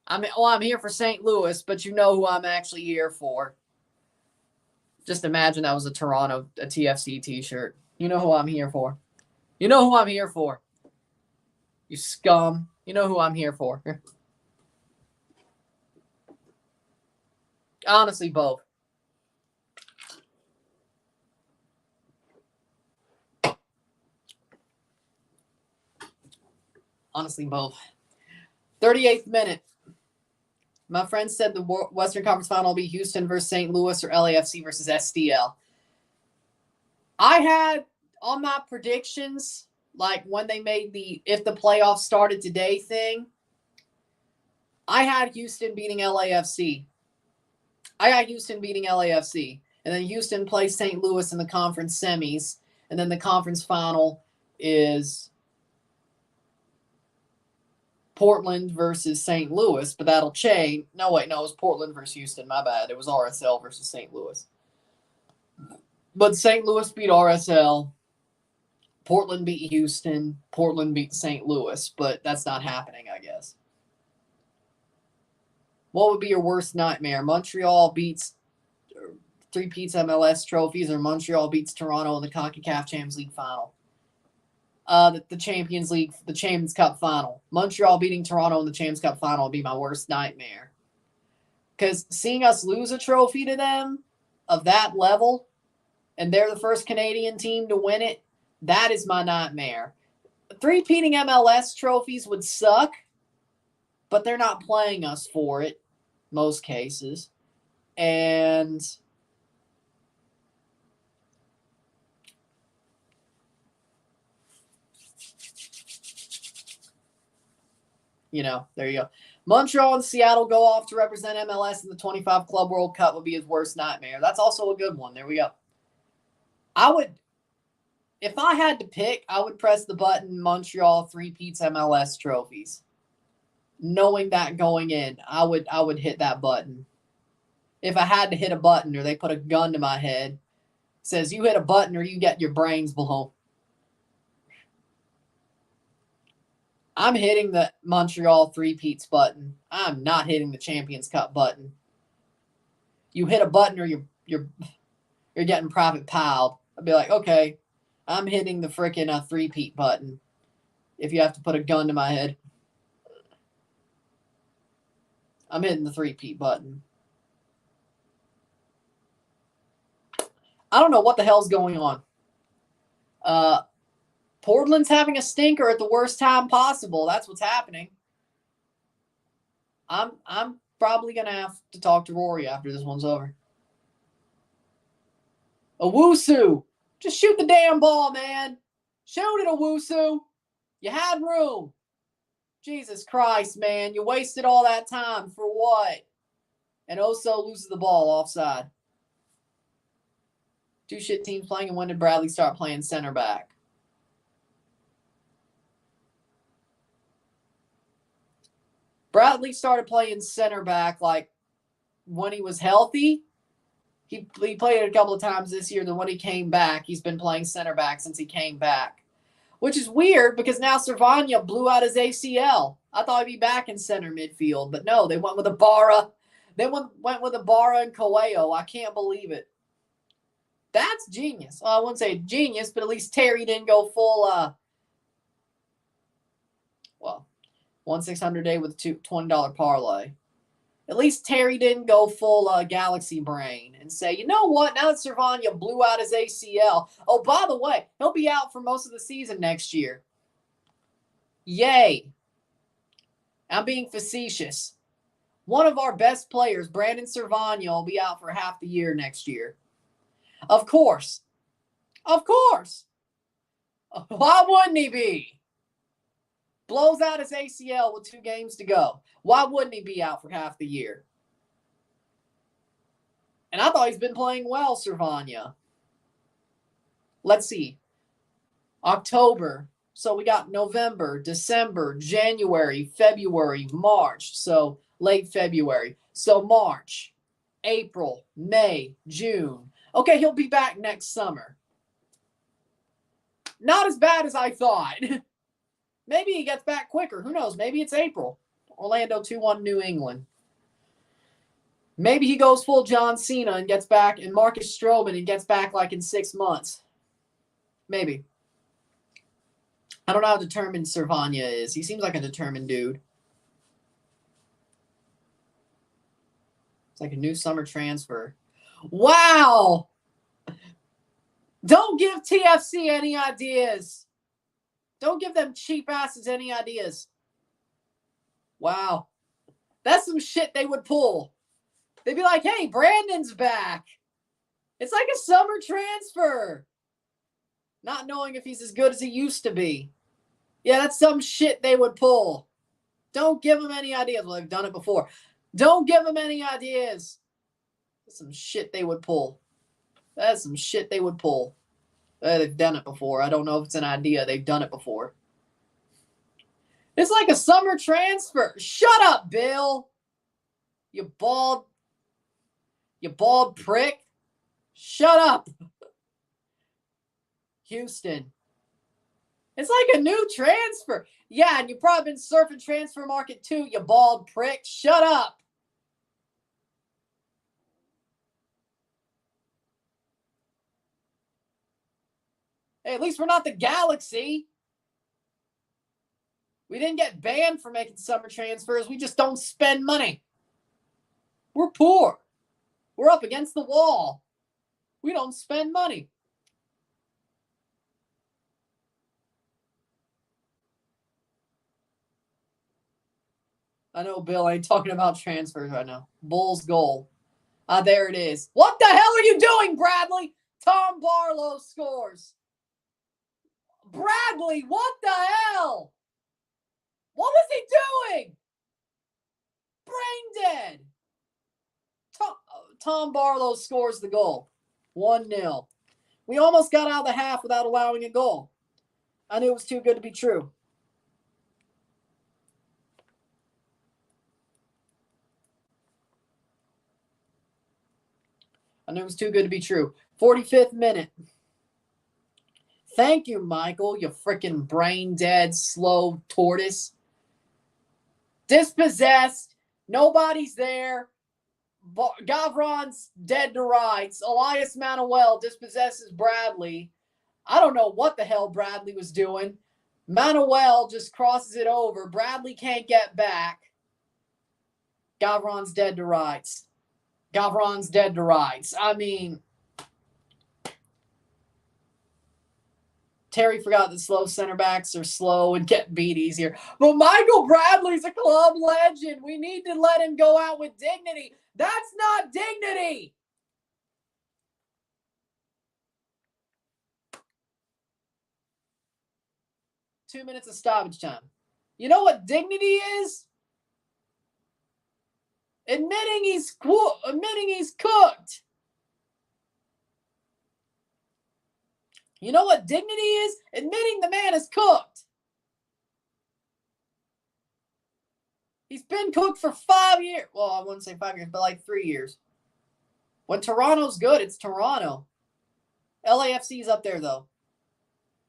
I'm here for St. Louis, but you know who I'm actually here for. Just imagine that was a TFC t-shirt. You know who I'm here for. You know who I'm here for. You scum. You know who I'm here for. Honestly, both. Honestly, both. 38th minute. My friend said the Western Conference Final will be Houston versus St. Louis or LAFC versus STL. I had on my predictions, like when they made the if the playoffs started today thing, I had Houston beating LAFC. I got Houston beating LAFC. And then Houston plays St. Louis in the conference semis. And then the conference final is Portland versus St. Louis, but that'll change. No, wait, no, it was Portland versus Houston. My bad. It was RSL versus St. Louis. But St. Louis beat RSL. Portland beat Houston. Portland beat St. Louis, but that's not happening, I guess. What would be your worst nightmare? Montreal beats three-peats MLS trophies, or Montreal beats Toronto in the CONCACAF Champions League final? The Champions League, the Champions Cup final. Montreal beating Toronto in the Champions Cup final would be my worst nightmare. Because seeing us lose a trophy to them of that level, and they're the first Canadian team to win it, that is my nightmare. Three-peating MLS trophies would suck, but they're not playing us for it, most cases. And you know, there you go. Montreal and Seattle go off to represent MLS in the 25 Club World Cup would be his worst nightmare. That's also a good one. There we go. If I had to pick, I would press the button Montreal three-peats MLS trophies. Knowing that going in, I would hit that button. If I had to hit a button or they put a gun to my head, says you hit a button or you get your brains blown. I'm hitting the Montreal three-peats button. I'm not hitting the Champions Cup button. You hit a button or you're getting private piled. I'd be like, okay, I'm hitting the freaking three-peat button. If you have to put a gun to my head, I'm hitting the three-peat button. I don't know what the hell's going on. Portland's having a stinker at the worst time possible. That's what's happening. I'm probably gonna have to talk to Rory after this one's over. Owusu, just shoot the damn ball, man. Shoot it, Owusu. You had room. Jesus Christ, man. You wasted all that time for what? And Oso loses the ball offside. Two shit teams playing, and when did Bradley start playing center back? Bradley started playing center back like when he was healthy. He played a couple of times this year. Then when he came back, he's been playing center back since he came back, which is weird because now Cervania blew out his ACL. I thought he'd be back in center midfield, but no, they went with Ibarra. They went with Ibarra and Coelho. I can't believe it. That's genius. Well, I wouldn't say genius, but at least Terry didn't go full, 1-600 day with a $20 parlay. At least Terry didn't go full galaxy brain and say, you know what, now that Cervania blew out his ACL, oh, by the way, he'll be out for most of the season next year. Yay. I'm being facetious. One of our best players, Brandon Cervania, will be out for half the year next year. Of course. Of course. Why wouldn't he be? Blows out his ACL with 2 games to go. Why wouldn't he be out for half the year? And I thought he's been playing well, Cervania. Let's see. October. So we got November, December, January, February, March. So late February. So March, April, May, June. Okay, he'll be back next summer. Not as bad as I thought. Maybe he gets back quicker. Who knows? Maybe it's April. Orlando 2-1 New England. Maybe he goes full John Cena and gets back, and Marcus Stroman and gets back like in 6 months. Maybe. I don't know how determined Cervania is. He seems like a determined dude. It's like a new summer transfer. Wow! Don't give TFC any ideas. Don't give them cheap asses any ideas. Wow. That's some shit they would pull. They'd be like, hey, Brandon's back. It's like a summer transfer. Not knowing if he's as good as he used to be. Yeah, that's some shit they would pull. Don't give them any ideas. Well, they've done it before. Don't give them any ideas. That's some shit they would pull. That's some shit they would pull. They've done it before. I don't know if it's an idea. They've done it before. It's like a summer transfer. Shut up, Bill. You bald prick. Shut up. Houston. It's like a new transfer. Yeah, and you've probably been surfing transfer market too, you bald prick. Shut up. Hey, at least we're not the Galaxy. We didn't get banned for making summer transfers. We just don't spend money. We're poor. We're up against the wall. We don't spend money. I know Bill ain't talking about transfers right now. Bulls goal. There it is. What the hell are you doing, Bradley? Tom Barlow scores. Bradley, what the hell? What was he doing? Brain dead. Tom Barlow scores the goal. 1-0. We almost got out of the half without allowing a goal. I knew it was too good to be true. I knew it was too good to be true. 45th minute. Thank you, Michael, you freaking brain-dead, slow tortoise. Dispossessed. Nobody's there. Gavron's dead to rights. Elias Manuel dispossesses Bradley. I don't know what the hell Bradley was doing. Manuel just crosses it over. Bradley can't get back. Gavron's dead to rights. Gavron's dead to rights. I mean, Terry forgot that slow center backs are slow and get beat easier. But Michael Bradley's a club legend. We need to let him go out with dignity. That's not dignity. Two minutes of stoppage time. You know what dignity is? Admitting he's cooked. You know what dignity is? Admitting the man is cooked. He's been cooked for 5 years. Well, I wouldn't say 5 years, but like 3 years. When Toronto's good, it's Toronto. LAFC's up there, though.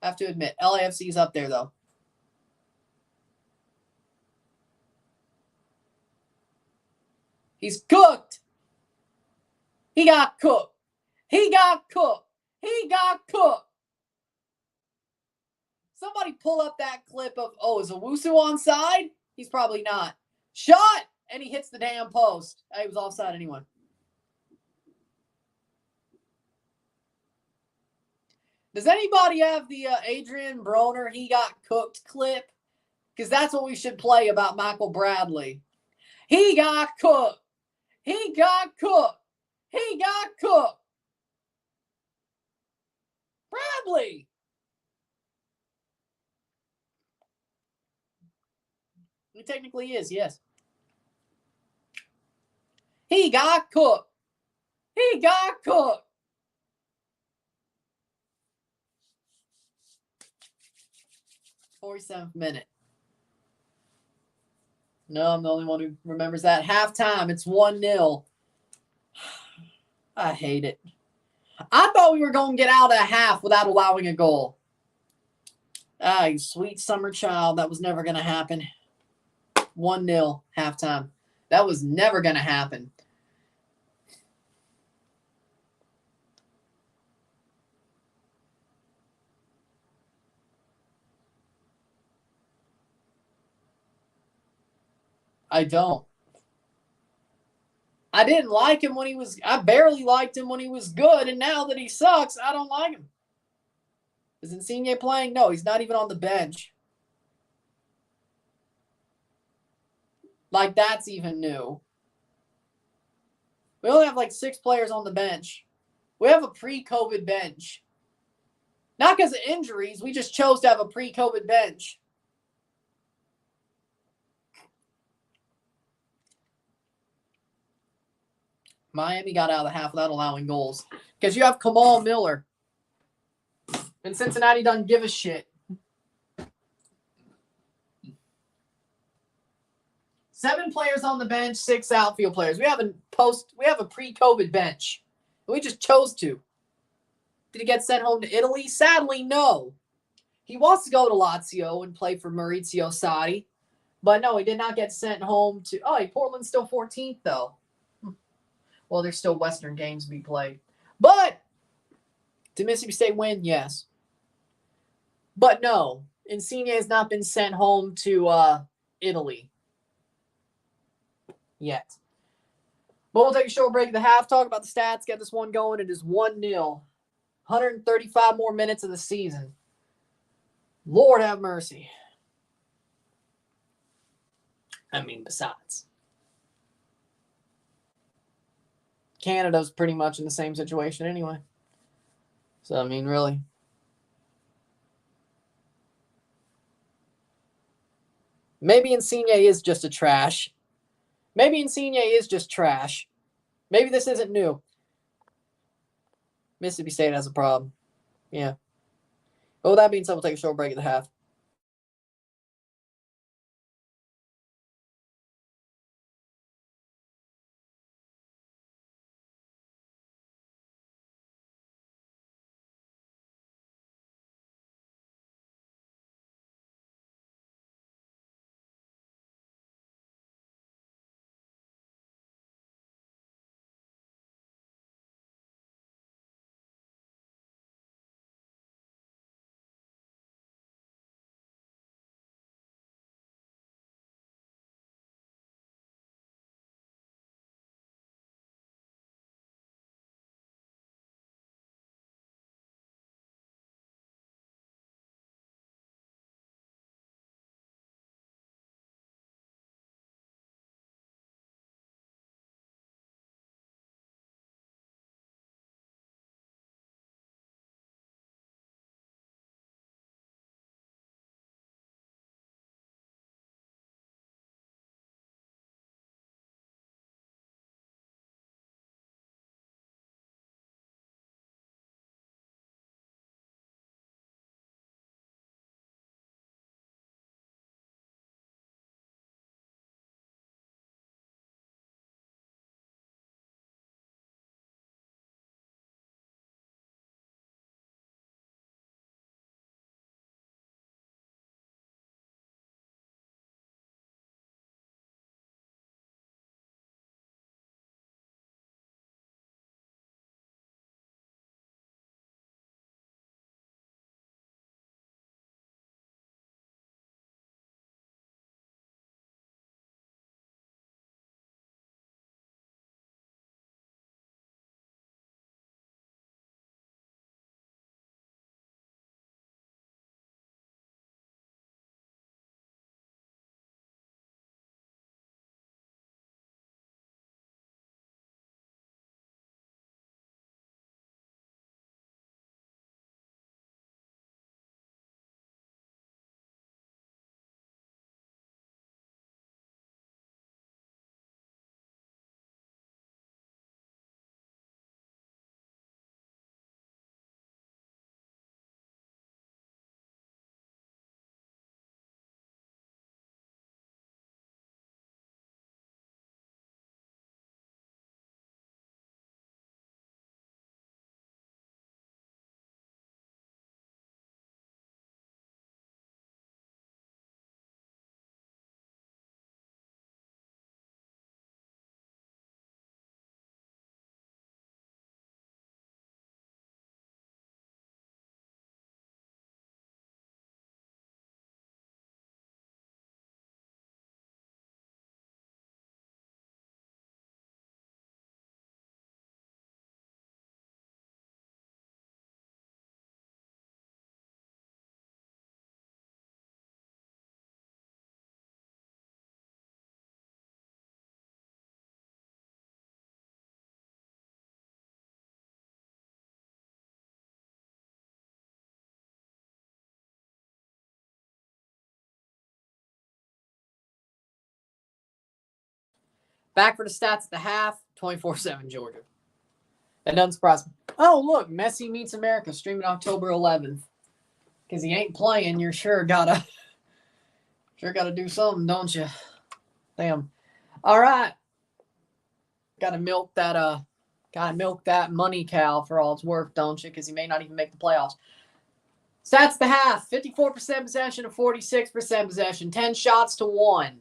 I have to admit, LAFC's up there, though. He's cooked. He got cooked. He got cooked. He got cooked. Somebody pull up that clip of, is Owusu onside? He's probably not. Shot! And he hits the damn post. He was offside anyway. Does anybody have the Adrian Broner, he got cooked clip? Because that's what we should play about Michael Bradley. He got cooked. He got cooked. He got cooked. Bradley. He technically is, yes. He got cooked. He got cooked. "47th minute. No, I'm the only one who remembers that. Halftime, it's 1-0. I hate it. I thought we were going to get out at half without allowing a goal. You sweet summer child. That was never going to happen. 1-0 halftime. That was never going to happen. I don't. I didn't like him when he was, I barely liked him when he was good, and now that he sucks, I don't like him. Is Insigne playing? No, he's not even on the bench. Like, that's even new. We only have like 6 players on the bench. We have a pre-COVID bench. Not because of injuries. We just chose to have a pre-COVID bench. Miami got out of the half without allowing goals. Because you have Kamal Miller. And Cincinnati doesn't give a shit. 7 players on the bench, 6 outfield players. We have a pre-COVID bench. We just chose to. Did he get sent home to Italy? Sadly, no. He wants to go to Lazio and play for Maurizio Sarri. But no, he did not get sent home to... Portland's still 14th, though. Well, there's still Western games to be played. But, did Mississippi State win? Yes. But no, Insigne has not been sent home to Italy yet. But we'll take a short break at the half, talk about the stats, get this one going. It is 1-0. 135 more minutes of the season. Lord have mercy. Besides. Canada's pretty much in the same situation anyway. So, really. Maybe Insigne is just a trash. Maybe Insigne is just trash. Maybe this isn't new. Mississippi State has a problem. Yeah. But with that being said, we'll take a short break at the half. Back for the stats at the half, 24-7 Georgia. That doesn't surprise me. Oh, look, Messi Meets America, streaming October 11th. Because he ain't playing, you're sure gotta do something, don't you? Damn. All right. Gotta milk that money cow for all it's worth, don't you? Because he may not even make the playoffs. Stats the half, 54% possession to 46% possession, 10 shots to 1,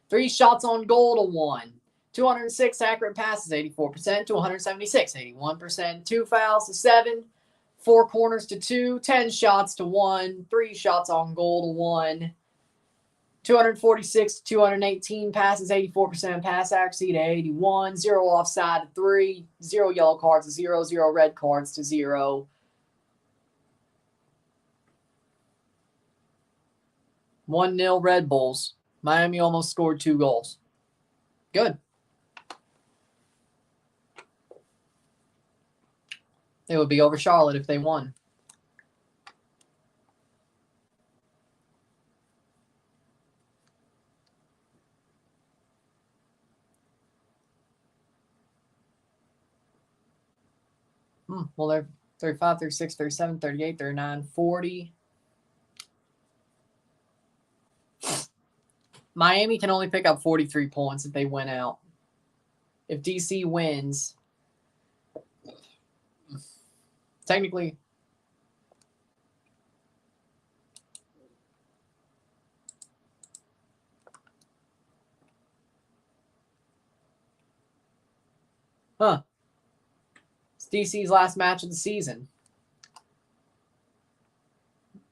3 shots on goal to 1, 206 accurate passes, 84% to 176, 81%, 2 fouls to 7, 4 corners to 2, 10 shots to 1, 3 shots on goal to 1, 246 to 218 passes, 84% pass accuracy to 81, 0 offside to 3, 0 yellow cards to 0, 0 red cards to 0. 1-0 Red Bulls. Miami almost scored 2 goals. Good. It would be over Charlotte if they won. Well, they're 35, 36, 37, 38, 39, 40. Miami can only pick up 43 points if they win out. If DC wins, technically, it's DC's last match of the season.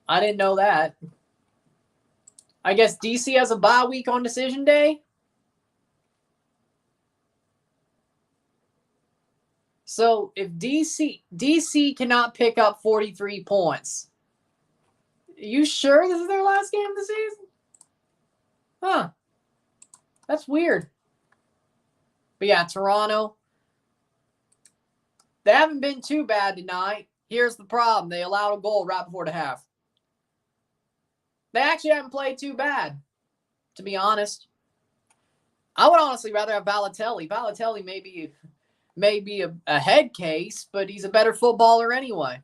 I didn't know that. I guess DC has a bye week on decision day. So if DC cannot pick up 43 points, are you sure this is their last game of the season? Huh. That's weird. But yeah, Toronto, they haven't been too bad tonight. Here's the problem. They allowed a goal right before the half. They actually haven't played too bad, to be honest. I would honestly rather have Balotelli. Balotelli may be a head case, but he's a better footballer anyway.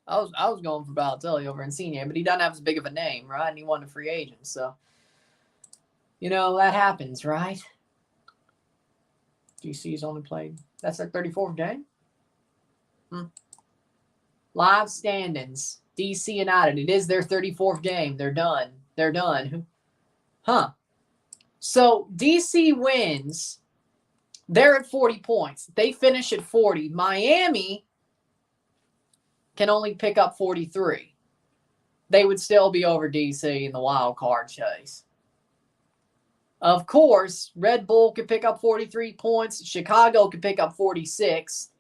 I was going for Balotelli over Insigne, but he doesn't have as big of a name, right? And he won a free agent, so that happens, right? DC's only played. That's their 34th game. Live standings. DC United. It is their 34th game. They're done. Huh. So DC wins. They're at 40 points. They finish at 40. Miami can only pick up 43. They would still be over DC in the wild card chase. Of course, Red Bull could pick up 43 points. Chicago could pick up 46.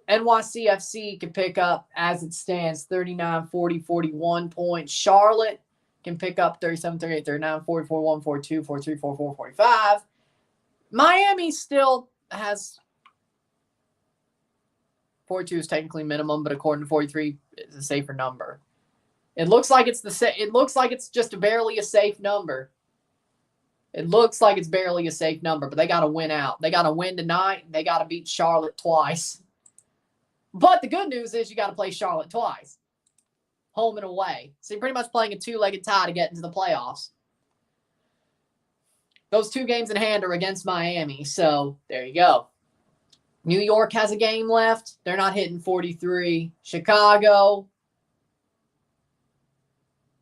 NYCFC could pick up, as it stands, 39, 40, 41 points. Charlotte can pick up 37, 38, 39, 40, 41, 42, 43, 44, 45. Miami still has 42 is technically minimum, but according to 43, it's a safer number. It looks like it's just barely a safe number. It looks like it's barely a safe number, but they got to win out. They got to win tonight. They got to beat Charlotte twice. But the good news is you got to play Charlotte twice, home and away. So you're pretty much playing a two-legged tie to get into the playoffs. Those 2 games in hand are against Miami, so there you go. New York has a game left. They're not hitting 43. Chicago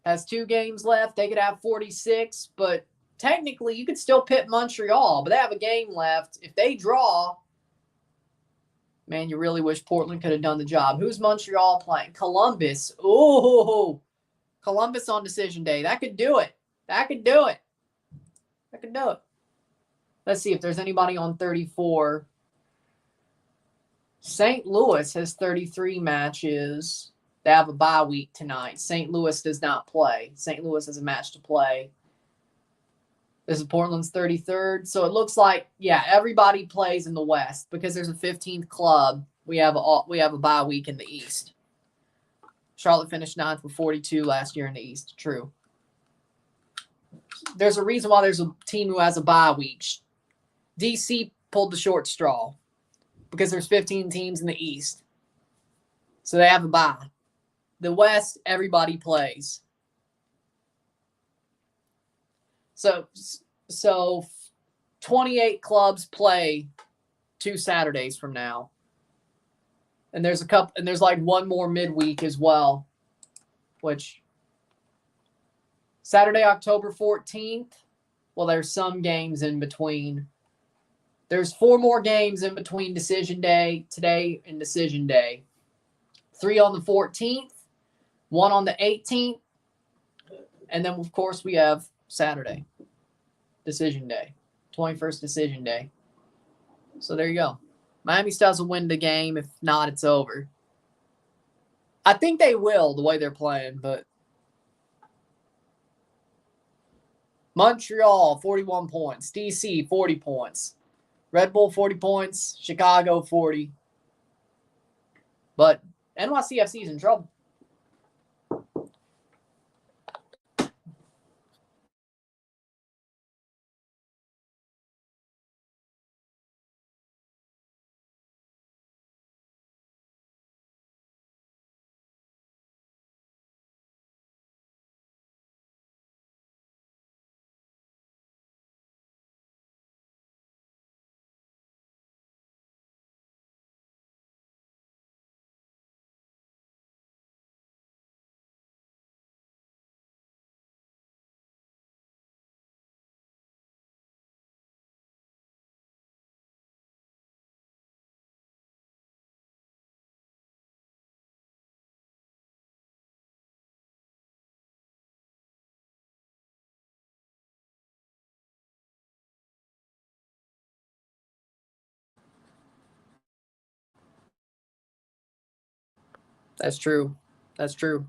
has 2 games left. They could have 46, but technically you could still pit Montreal, but they have a game left. If they draw, man, you really wish Portland could have done the job. Who's Montreal playing? Columbus. Ooh, Columbus on decision day. That could do it. Let's see if there's anybody on 34. St. Louis has 33 matches. They have a bye week tonight. St. Louis does not play. St. Louis has a match to play. This is Portland's 33rd. So it looks like, everybody plays in the West because there's a 15th club. We have a bye week in the East. Charlotte finished 9th with 42 last year in the East. True. there's a reason why there's a team who has a bye week. DC pulled the short straw because there's 15 teams in the East. So they have a bye. The West, everybody plays. So 28 clubs play 2 Saturdays from now. And there's like one more midweek as well, which Saturday, October 14th. Well, there's some games in between. There's 4 more games in between Decision Day today and Decision Day. 3 on the 14th, 1 on the 18th, and then, of course, we have Saturday, Decision Day, 21st Decision Day. So there you go. Miami still has to win the game. If not, it's over. I think they will, the way they're playing, but Montreal, 41 points. DC, 40 points. Red Bull, 40 points. Chicago, 40. But NYCFC is in trouble. That's true. That's true.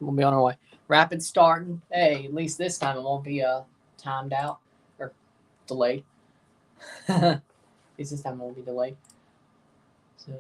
We'll be on our way. Rapid starting. Hey, at least this time it won't be timed out or delayed. At least this time it won't be delayed. So.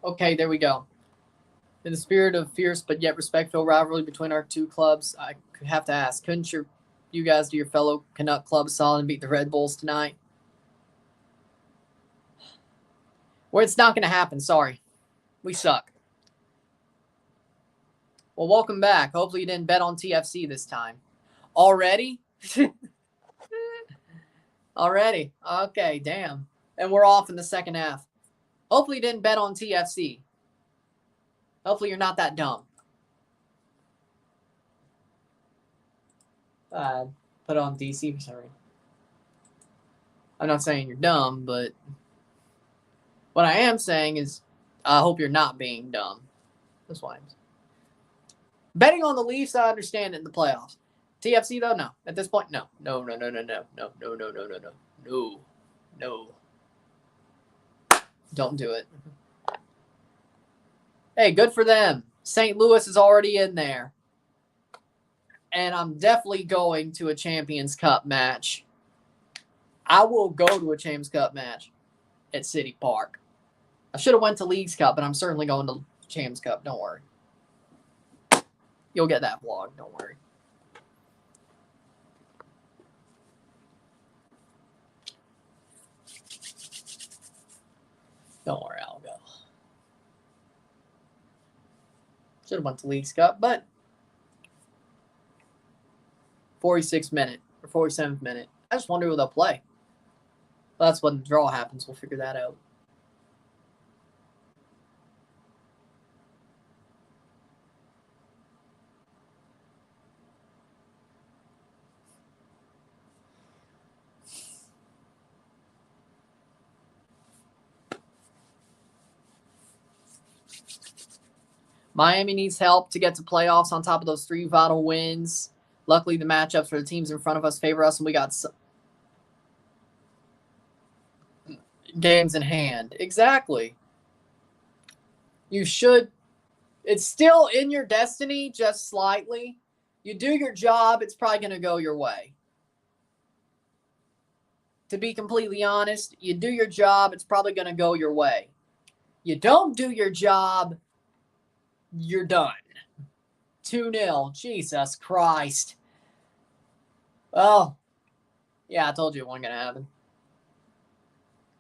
Okay, there we go. In the spirit of fierce but yet respectful rivalry between our two clubs, I have to ask, couldn't you guys do your fellow Canuck club a solid and beat the Red Bulls tonight? Well, it's not going to happen. Sorry. We suck. Well, welcome back. Hopefully you didn't bet on TFC this time. Already? Already? Okay, damn. And we're off in the second half. Hopefully you didn't bet on TFC. Hopefully you're not that dumb. Put on DC for some reason. I'm not saying you're dumb, but what I am saying is I hope you're not being dumb. That's why I'm saying. Betting on the Leafs, I understand it in the playoffs. TFC, though, no. At this point, no. No. Don't do it. Hey, good for them. St. Louis is already in there. And I'm definitely going to a Champions Cup match. I will go to a Champions Cup match at City Park. I should have went to Leagues Cup, but I'm certainly going to Champions Cup. Don't worry. You'll get that vlog. Don't worry. Don't worry, I'll go. Should have went to Leagues Cup, but 46th minute or 47th minute. I just wonder who they'll play. Well, that's when the draw happens. We'll figure that out. Miami needs help to get to playoffs on top of those 3 vital wins. Luckily, the matchups for the teams in front of us favor us, and we got games in hand. Exactly. You should. It's still in your destiny, just slightly. You do your job, it's probably going to go your way. To be completely honest, you do your job, it's probably going to go your way. You don't do your job, you're done. 2-0. Jesus Christ. Well, yeah, I told you it wasn't going to happen.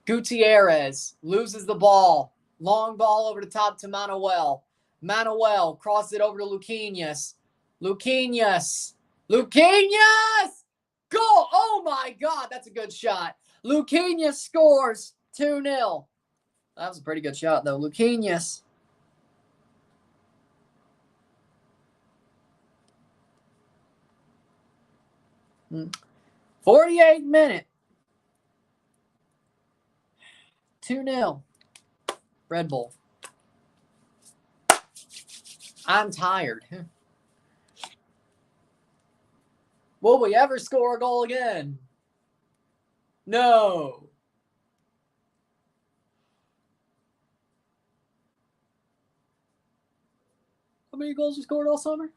Gutierrez loses the ball. Long ball over the top to Manuel. Manuel crosses it over to Luquinhas. Luquinhas! Goal! Oh my God, that's a good shot. Luquinhas scores 2-0. That was a pretty good shot, though. Luquinhas. Hmm. 48th minute. 2-0. Red Bull. I'm tired. Will we ever score a goal again? No. How many goals we scored all summer?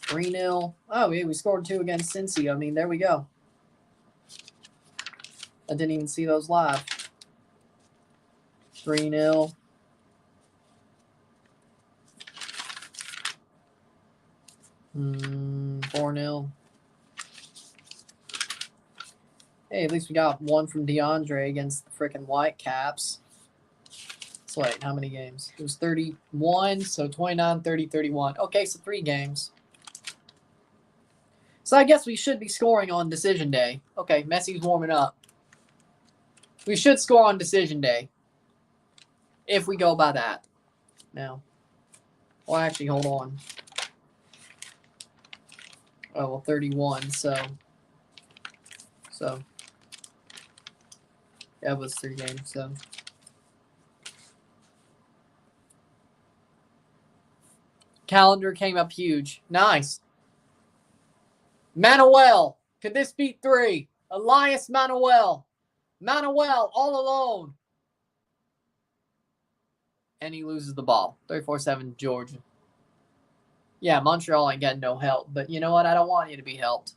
$3-0. Oh, yeah, we scored 2 against Cincy. I mean, there we go. I didn't even see those live. 3-0. Mm, 4-0. Hey, at least we got one from DeAndre against the frickin' Whitecaps. So wait, how many games? It was 31, so 29, 30, 31. Okay, so 3 games. So I guess we should be scoring on decision day. Okay, Messi's warming up. We should score on decision day. If we go by that. Now. Well, actually, hold on. Oh, well, 31, so. That was 3 games, so. Calendar came up huge. Nice. Manuel. Could this beat 3? Elias Manuel. Manuel all alone. And he loses the ball. 34-7 Georgia. Yeah, Montreal ain't getting no help. But you know what? I don't want you to be helped.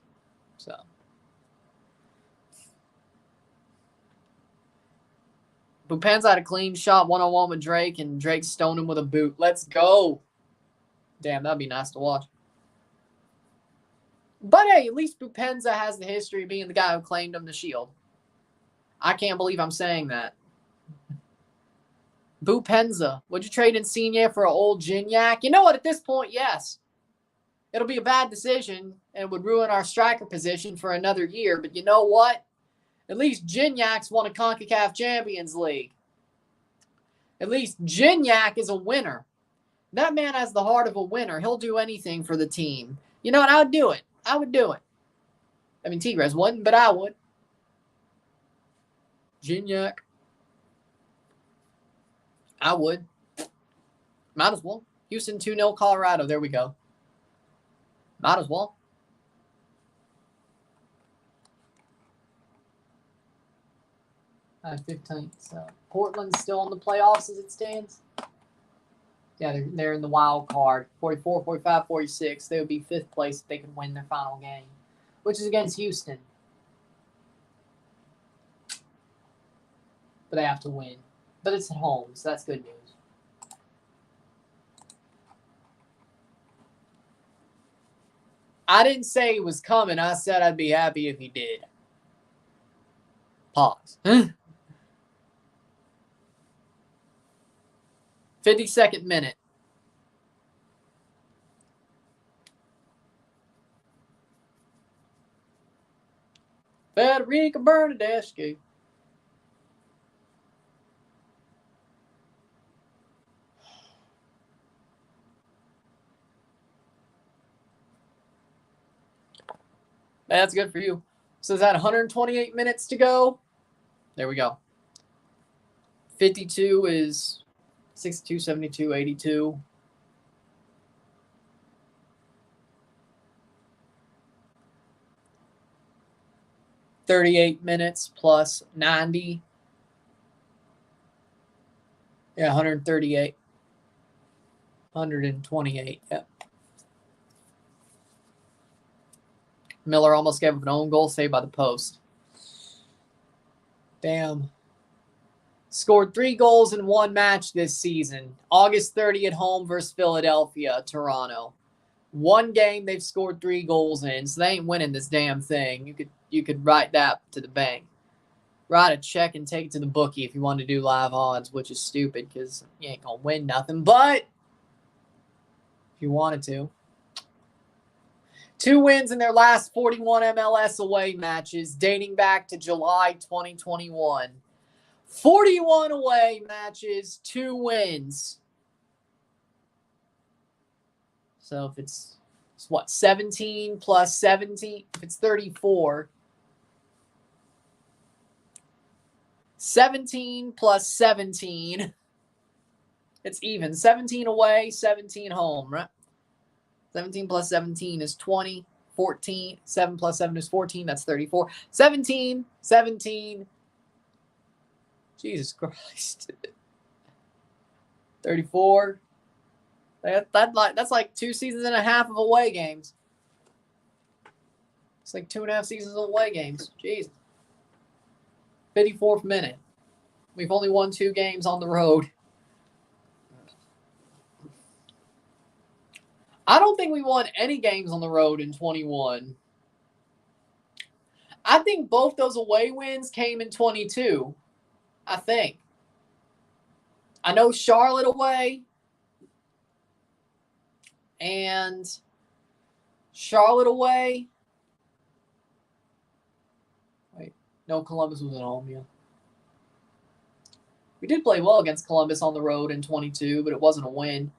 So. Bupen's had a clean shot one-on-one with Drake, and Drake stoned him with a boot. Let's go. Damn, that'd be nice to watch. But hey, at least Bupenza has the history of being the guy who claimed him the shield. I can't believe I'm saying that. Boo Penza, would you trade Insigne for an old Gignac? You know what? At this point, yes. It'll be a bad decision and would ruin our striker position for another year. But you know what? At least Gignac's won a CONCACAF Champions League. At least Gignac is a winner. That man has the heart of a winner. He'll do anything for the team. You know what? I would do it. I would do it. I mean, Tigres wouldn't, but I would. Gignac. I would. Might as well. Houston 2-0 Colorado. There we go. Might as well. All right, 15th. So Portland's still in the playoffs as it stands. Yeah, they're in the wild card. 44, 45, 46. They would be 5th place if they could win their final game, which is against Houston. But they have to win. But it's at home, so that's good news. I didn't say he was coming. I said I'd be happy if he did. Pause. 52nd minute. Federica Bernadeschi. That's good for you. So is that 128 minutes to go? There we go. 52 is 62, 72, 82. $38 plus 90. Yeah, 138. 128, yeah. Miller almost gave up an own goal saved by the post. Damn. Scored 3 goals in 1 match this season. August 30 at home versus Philadelphia, Toronto. 1 game they've scored 3 goals in, so they ain't winning this damn thing. You could write that to the bank. Write a check and take it to the bookie if you want to do live odds, which is stupid because you ain't going to win nothing. But if you wanted to. 2 wins in their last 41 MLS away matches dating back to July 2021. 41 away matches, 2 wins. So if it's what, 17 plus 17, if it's 34. 17 plus 17. It's even. 17 away, 17 home, right? 17 plus 17 is 20. 14. 7 plus 7 is 14. That's 34. 17. 17. Jesus Christ. 34. That's like 2 seasons and a half of away games. It's like 2.5 seasons of away games. Jeez. 54th minute. We've only won 2 games on the road. I don't think we won any games on the road in 21. I think both those away wins came in 22. I think. I know Charlotte away. And Charlotte away. Wait. No, Columbus was at home, yeah. We did play well against Columbus on the road in 22, but it wasn't a win.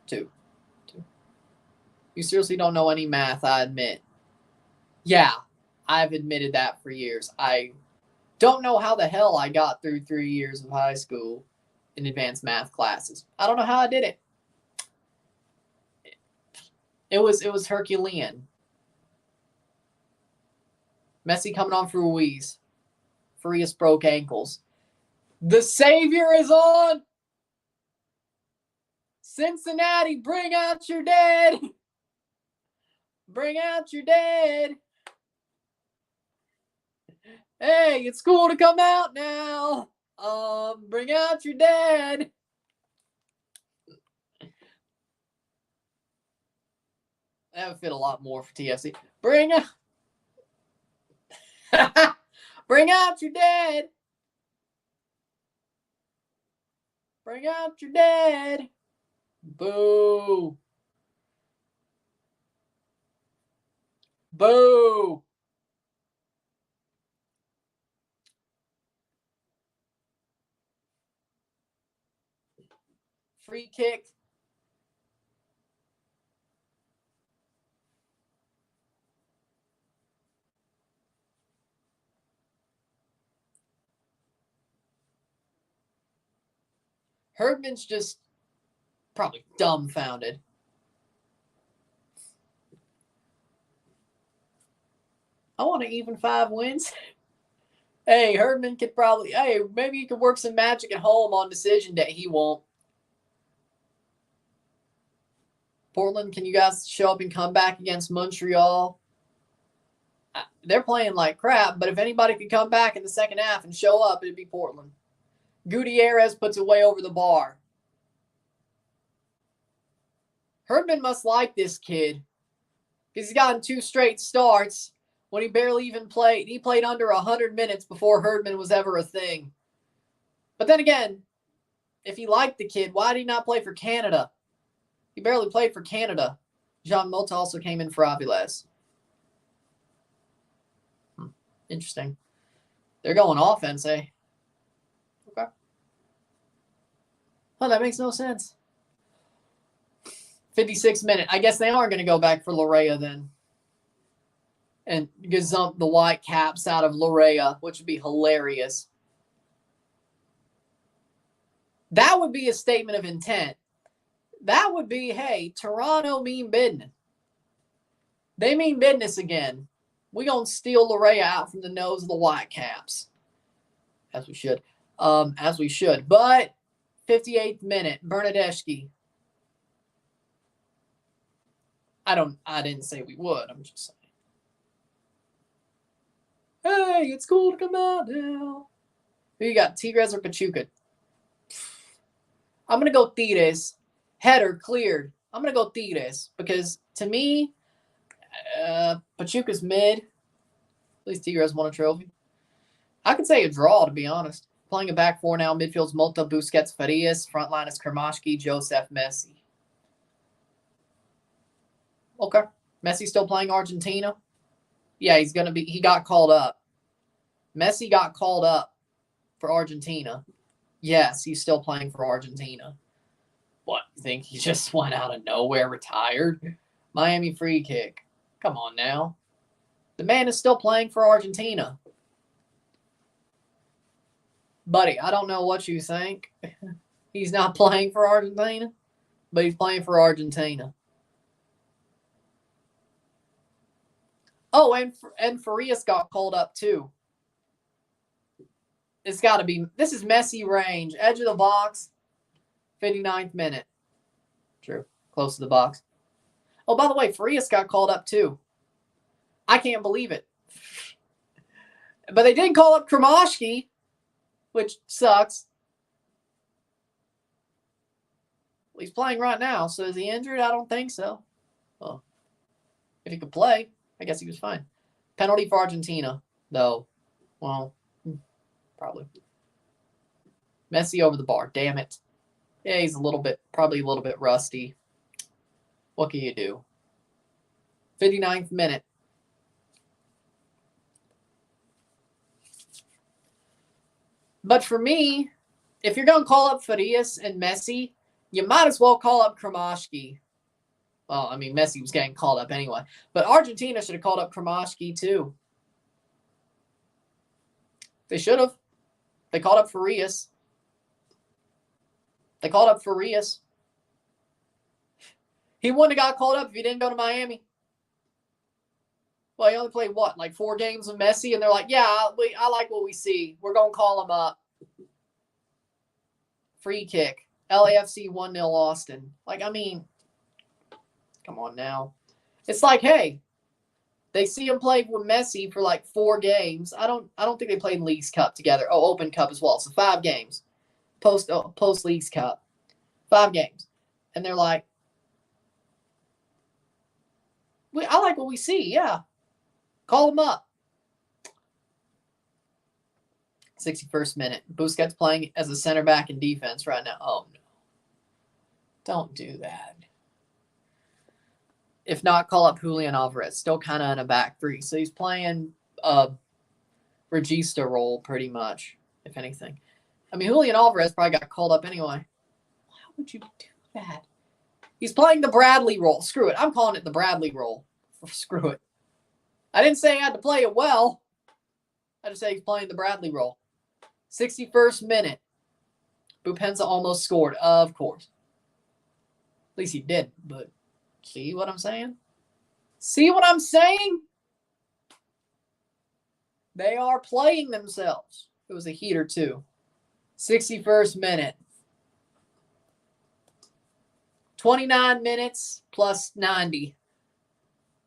2. You seriously don't know any math, I admit. Yeah, I've admitted that for years. I don't know how the hell I got through 3 years of high school in advanced math classes. I don't know how I did it. It was Herculean. Messi coming on for Ruiz. Farias broke ankles. The Savior is on. Cincinnati, bring out your dead. Bring out your dead. Hey, it's cool to come out now. Bring out your dead. That would fit a lot more for TFC. Bring out. Bring out your dead. Bring out your dead. Boo. Boo. Free kick. Herdman's just probably dumbfounded. I want to even 5 wins. Hey, Herdman could probably, hey, maybe he could work some magic at home on decision day. He won't. Portland, can you guys show up and come back against Montreal? They're playing like crap, but if anybody could come back in the second half and show up, it'd be Portland. Gutierrez puts it way over the bar. Herdman must like this kid because he's gotten 2 straight starts when he barely even played. He played under 100 minutes before Herdman was ever a thing. But then again, if he liked the kid, why did he not play for Canada? He barely played for Canada. Jean Mota also came in for Aviles. Interesting. They're going offense, eh? Okay. Well, that makes no sense. 56th minute. I guess they aren't going to go back for Lorea then. And gazump the white caps out of Lorea, which would be hilarious. That would be a statement of intent. That would be, hey, Toronto mean business. They mean business again. We're going to steal Lorea out from the nose of the Whitecaps. As we should. But 58th minute, Bernadeschi. I didn't say we would. I'm just saying. Hey, it's cool to come out now. Who you got, Tigres or Pachuca? I'm going to go Tigres. Header cleared. I'm going to go Tigres because to me, Pachuca's mid. At least Tigres won a trophy. I could say a draw, to be honest. Playing a back 4 now. Midfield's Mota, Busquets, Farias. Front line is Kermashki, Joseph, Messi. Okay. Messi still playing Argentina? Yeah, he's going to be. He got called up. Messi got called up for Argentina. Yes, he's still playing for Argentina. What, you think he just went out of nowhere, retired? Miami free kick. Come on now. The man is still playing for Argentina. Buddy, I don't know what you think. He's not playing for Argentina, but he's playing for Argentina. Oh, and Farias got called up too. It's got to be. This is Messi range. Edge of the box. 59th minute. True. Close to the box. Oh, by the way, Farias got called up too. I can't believe it. But they did call up Kromashki, which sucks. Well, he's playing right now, so is he injured? I don't think so. Well, if he could play, I guess he was fine. Penalty for Argentina, though. Well, probably. Messi over the bar. Damn it. Yeah, he's probably a little bit rusty. What can you do? 59th minute. But for me, if you're going to call up Farias and Messi, you might as well call up Kromashki. Well, I mean, Messi was getting called up anyway. But Argentina should have called up Kromashki too. They should have. They called up Farias. They called up Farias. He wouldn't have got called up if he didn't go to Miami. Well, he only played, what, like 4 games with Messi? And they're like, yeah, I like what we see. We're going to call him up. Free kick. LAFC 1-0 Austin. Like, I mean, come on now. It's like, hey, they see him play with Messi for like 4 games. I don't think they played in Leagues Cup together. Oh, Open Cup as well. So 5 games. Post Leagues Cup. 5 games. And they're like, I like what we see, yeah. Call him up. 61st minute. Busquets playing as a center back in defense right now. Oh, no. Don't do that. If not, call up Julian Alvarez. Still kind of in a back three. So he's playing a regista role pretty much, if anything. I mean, Julian Alvarez probably got called up anyway. Why would you do that? He's playing the Bradley role. Screw it. I'm calling it the Bradley role. Screw it. I didn't say I had to play it well. I just say he's playing the Bradley role. 61st minute. Bupensa almost scored, of course. At least he did, but see what I'm saying? See what I'm saying? They are playing themselves. It was a heater, too. 61st minute. 29 minutes plus 90.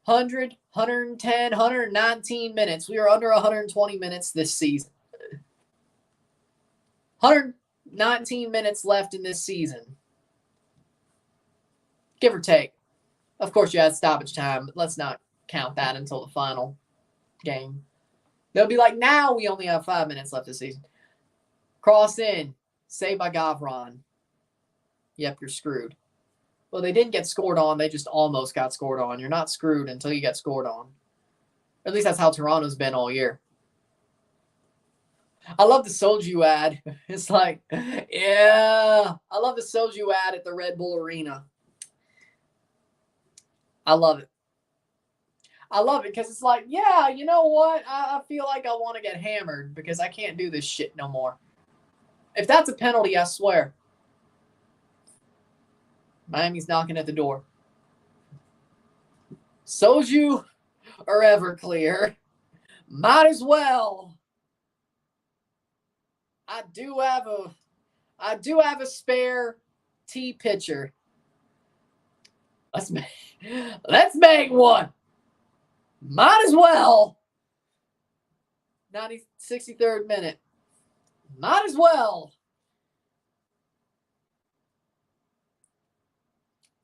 100, 110, 119 minutes. We are under 120 minutes this season. 119 minutes left in this season. Give or take. Of course, you had stoppage time, but let's not count that until the final game. They'll be like, now we only have 5 minutes left this season. Cross in. Saved by Gavron. Yep, you're screwed. Well, they didn't get scored on. They just almost got scored on. You're not screwed until you get scored on. At least that's how Toronto's been all year. I love the Soju ad. It's like, yeah. I love the Soju ad at the Red Bull Arena. I love it. I love it because it's like, yeah, you know what? I feel like I want to get hammered because I can't do this shit no more. If that's a penalty, I swear. Miami's knocking at the door. Soju or Everclear? Might as well. I do have a spare tea pitcher. Let's make one. Might as well. 63rd minute. Might as well.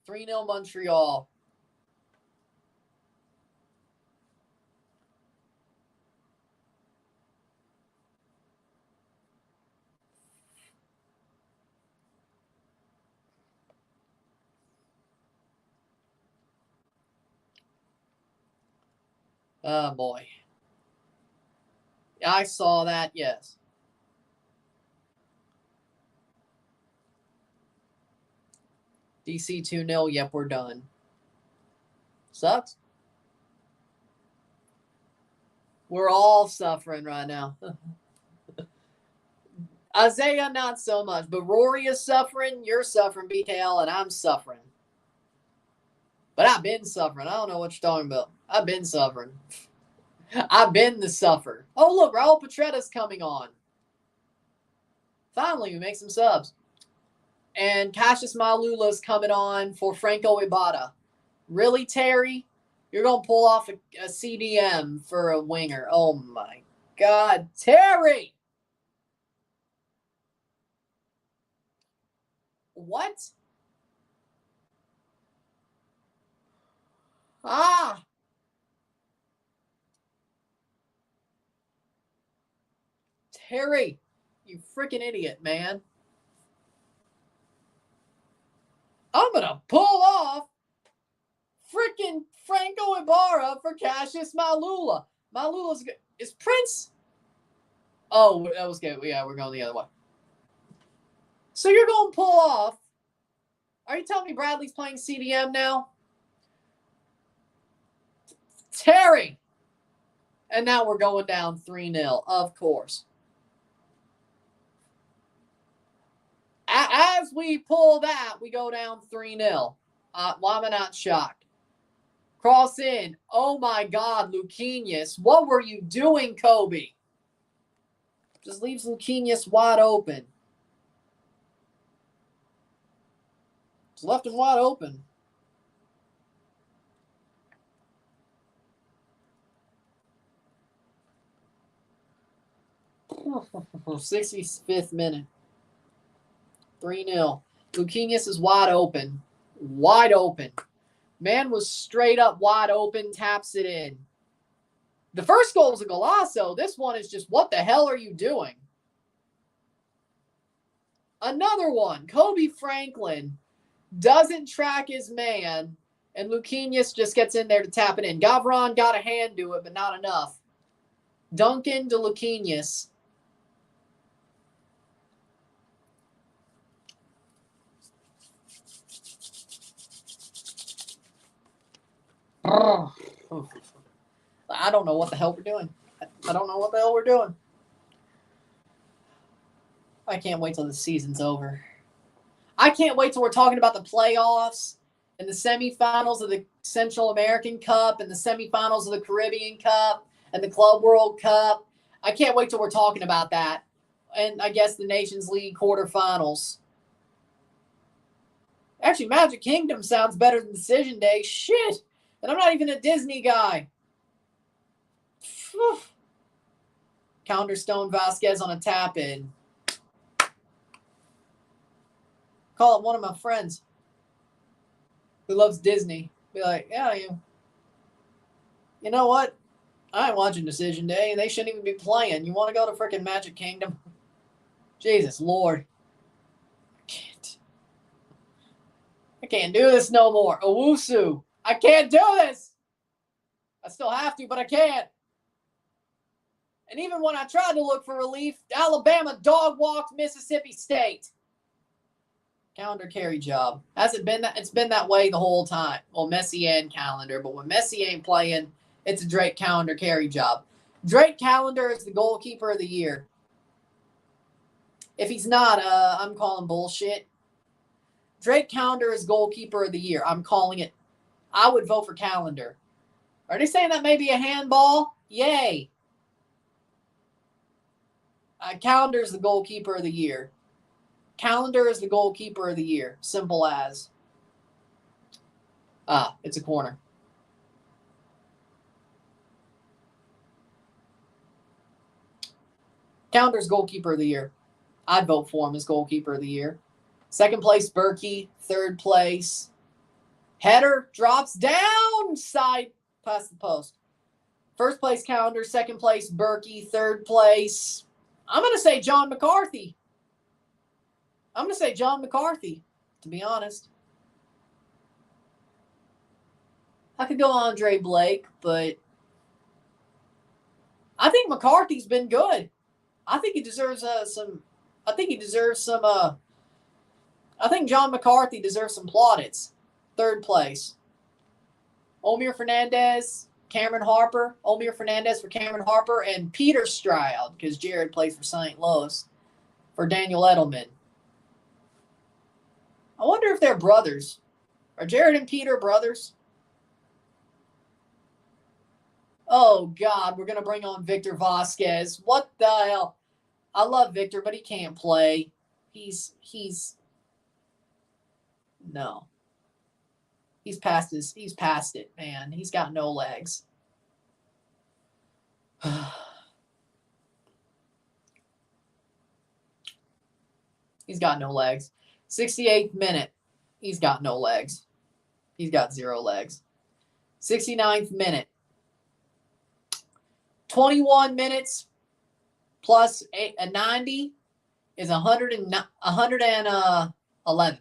3-0 Montreal. Oh, boy. I saw that, yes. DC 2-0. Yep, we're done. Sucks. We're all suffering right now. Isaiah, not so much. But Rory is suffering. You're suffering, BKL, and I'm suffering. But I've been suffering. I don't know what you're talking about. I've been suffering. I've been the suffer. Oh, look, Raul Petretta's coming on. Finally, we make some subs. And Cassius Malula's coming on for Franco Ibarra. Really, Terry? You're going to pull off a CDM for a winger. Oh, my God. Terry! What? Ah! Terry, you freaking idiot, man. I'm going to pull off freaking Franco Ibarra for Cassius Malula. Malula's good. Is Prince? Oh, that was good. Yeah, we're going the other way. So you're going to pull off. Are you telling me Bradley's playing CDM now? Terry. And now we're going down 3-0, of course. As we pull that, we go down 3-0. Why am I not shocked? Cross in. Oh, my God, Luquinhas. What were you doing, Kobe? Just leaves Luquinhas wide open. Just left him wide open. Oh, 65th minute. 3-0. Luquinhas is wide open. Wide open. Man was straight up wide open, taps it in. The first goal was a golazo. This one is just, what the hell are you doing? Another one. Kobe Franklin doesn't track his man, and Luquinhas just gets in there to tap it in. Gavron got a hand to it, but not enough. Duncan to Luquinhas. I don't know what the hell we're doing. I don't know what the hell we're doing. I can't wait till the season's over. I can't wait till we're talking about the playoffs and the semifinals of the Central American Cup and the semifinals of the Caribbean Cup and the Club World Cup. I can't wait till we're talking about that. And I guess the Nations League quarterfinals. Actually, Magic Kingdom sounds better than Decision Day. Shit. And I'm not even a Disney guy. Calendar Stone Vasquez on a tap-in. Call it one of my friends who loves Disney. Be like, yeah, you know what? I ain't watching Decision Day, and they shouldn't even be playing. You want to go to freaking Magic Kingdom? Jesus Lord. I can't do this no more. Owusu. I can't do this. I still have to, but I can't. And even when I tried to look for relief, Alabama dog walked Mississippi State. Calendar carry job. Has it been that? It's been that way the whole time. Well, Messi and Calendar, but when Messi ain't playing, it's a Drake Calendar carry job. Drake Calendar is the goalkeeper of the year. If he's not, I'm calling bullshit. Drake Calendar is goalkeeper of the year. I'm calling it. I would vote for Calendar. Are they saying that may be a handball? Yay. Calendar is the goalkeeper of the year. Calendar is the goalkeeper of the year. Simple as. It's a corner. Calendar's goalkeeper of the year. I'd vote for him as goalkeeper of the year. Second place, Berkey. Third place. Header drops down side past the post. First place, Calendar. Second place, Berkey. Third place, I'm going to say John McCarthy. To be honest. I could go Andre Blake, but I think McCarthy's been good. I think he deserves I think John McCarthy deserves some plaudits. Third place. Omir Fernandez, Cameron Harper. Omir Fernandez for Cameron Harper, and Peter Stroud, because Jared plays for St. Louis, for Daniel Edelman. I wonder if they're brothers. Are Jared and Peter brothers? Oh, God, we're going to bring on Victor Vasquez. What the hell? I love Victor, but he can't play. No. He's past it, man. He's got no legs. He's got no legs. 68th minute. He's got no legs. He's got 0 legs. 69th minute. 21 minutes plus a 90 is 111.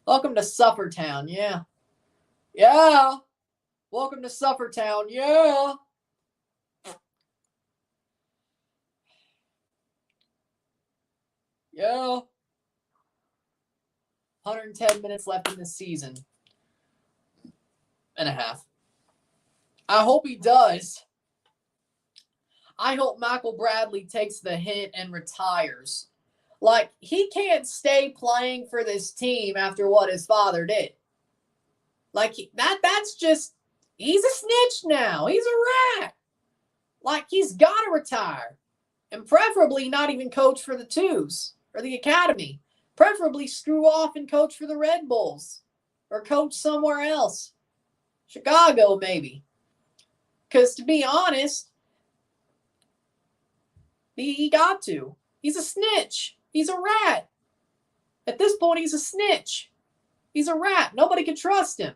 Welcome to Suffertown, yeah. Yeah. Welcome to Suffertown, yeah. Yeah. 110 minutes left in this season. And a half. I hope he does. I hope Michael Bradley takes the hint and retires. Like, he can't stay playing for this team after what his father did. Like, that's just, he's a snitch now. He's a rat. Like, he's got to retire. And preferably not even coach for the twos or the academy. Preferably screw off and coach for the Red Bulls. Or coach somewhere else. Chicago, maybe. Because, to be honest, he got to. He's a snitch. He's a rat. At this point, he's a snitch. He's a rat. Nobody can trust him.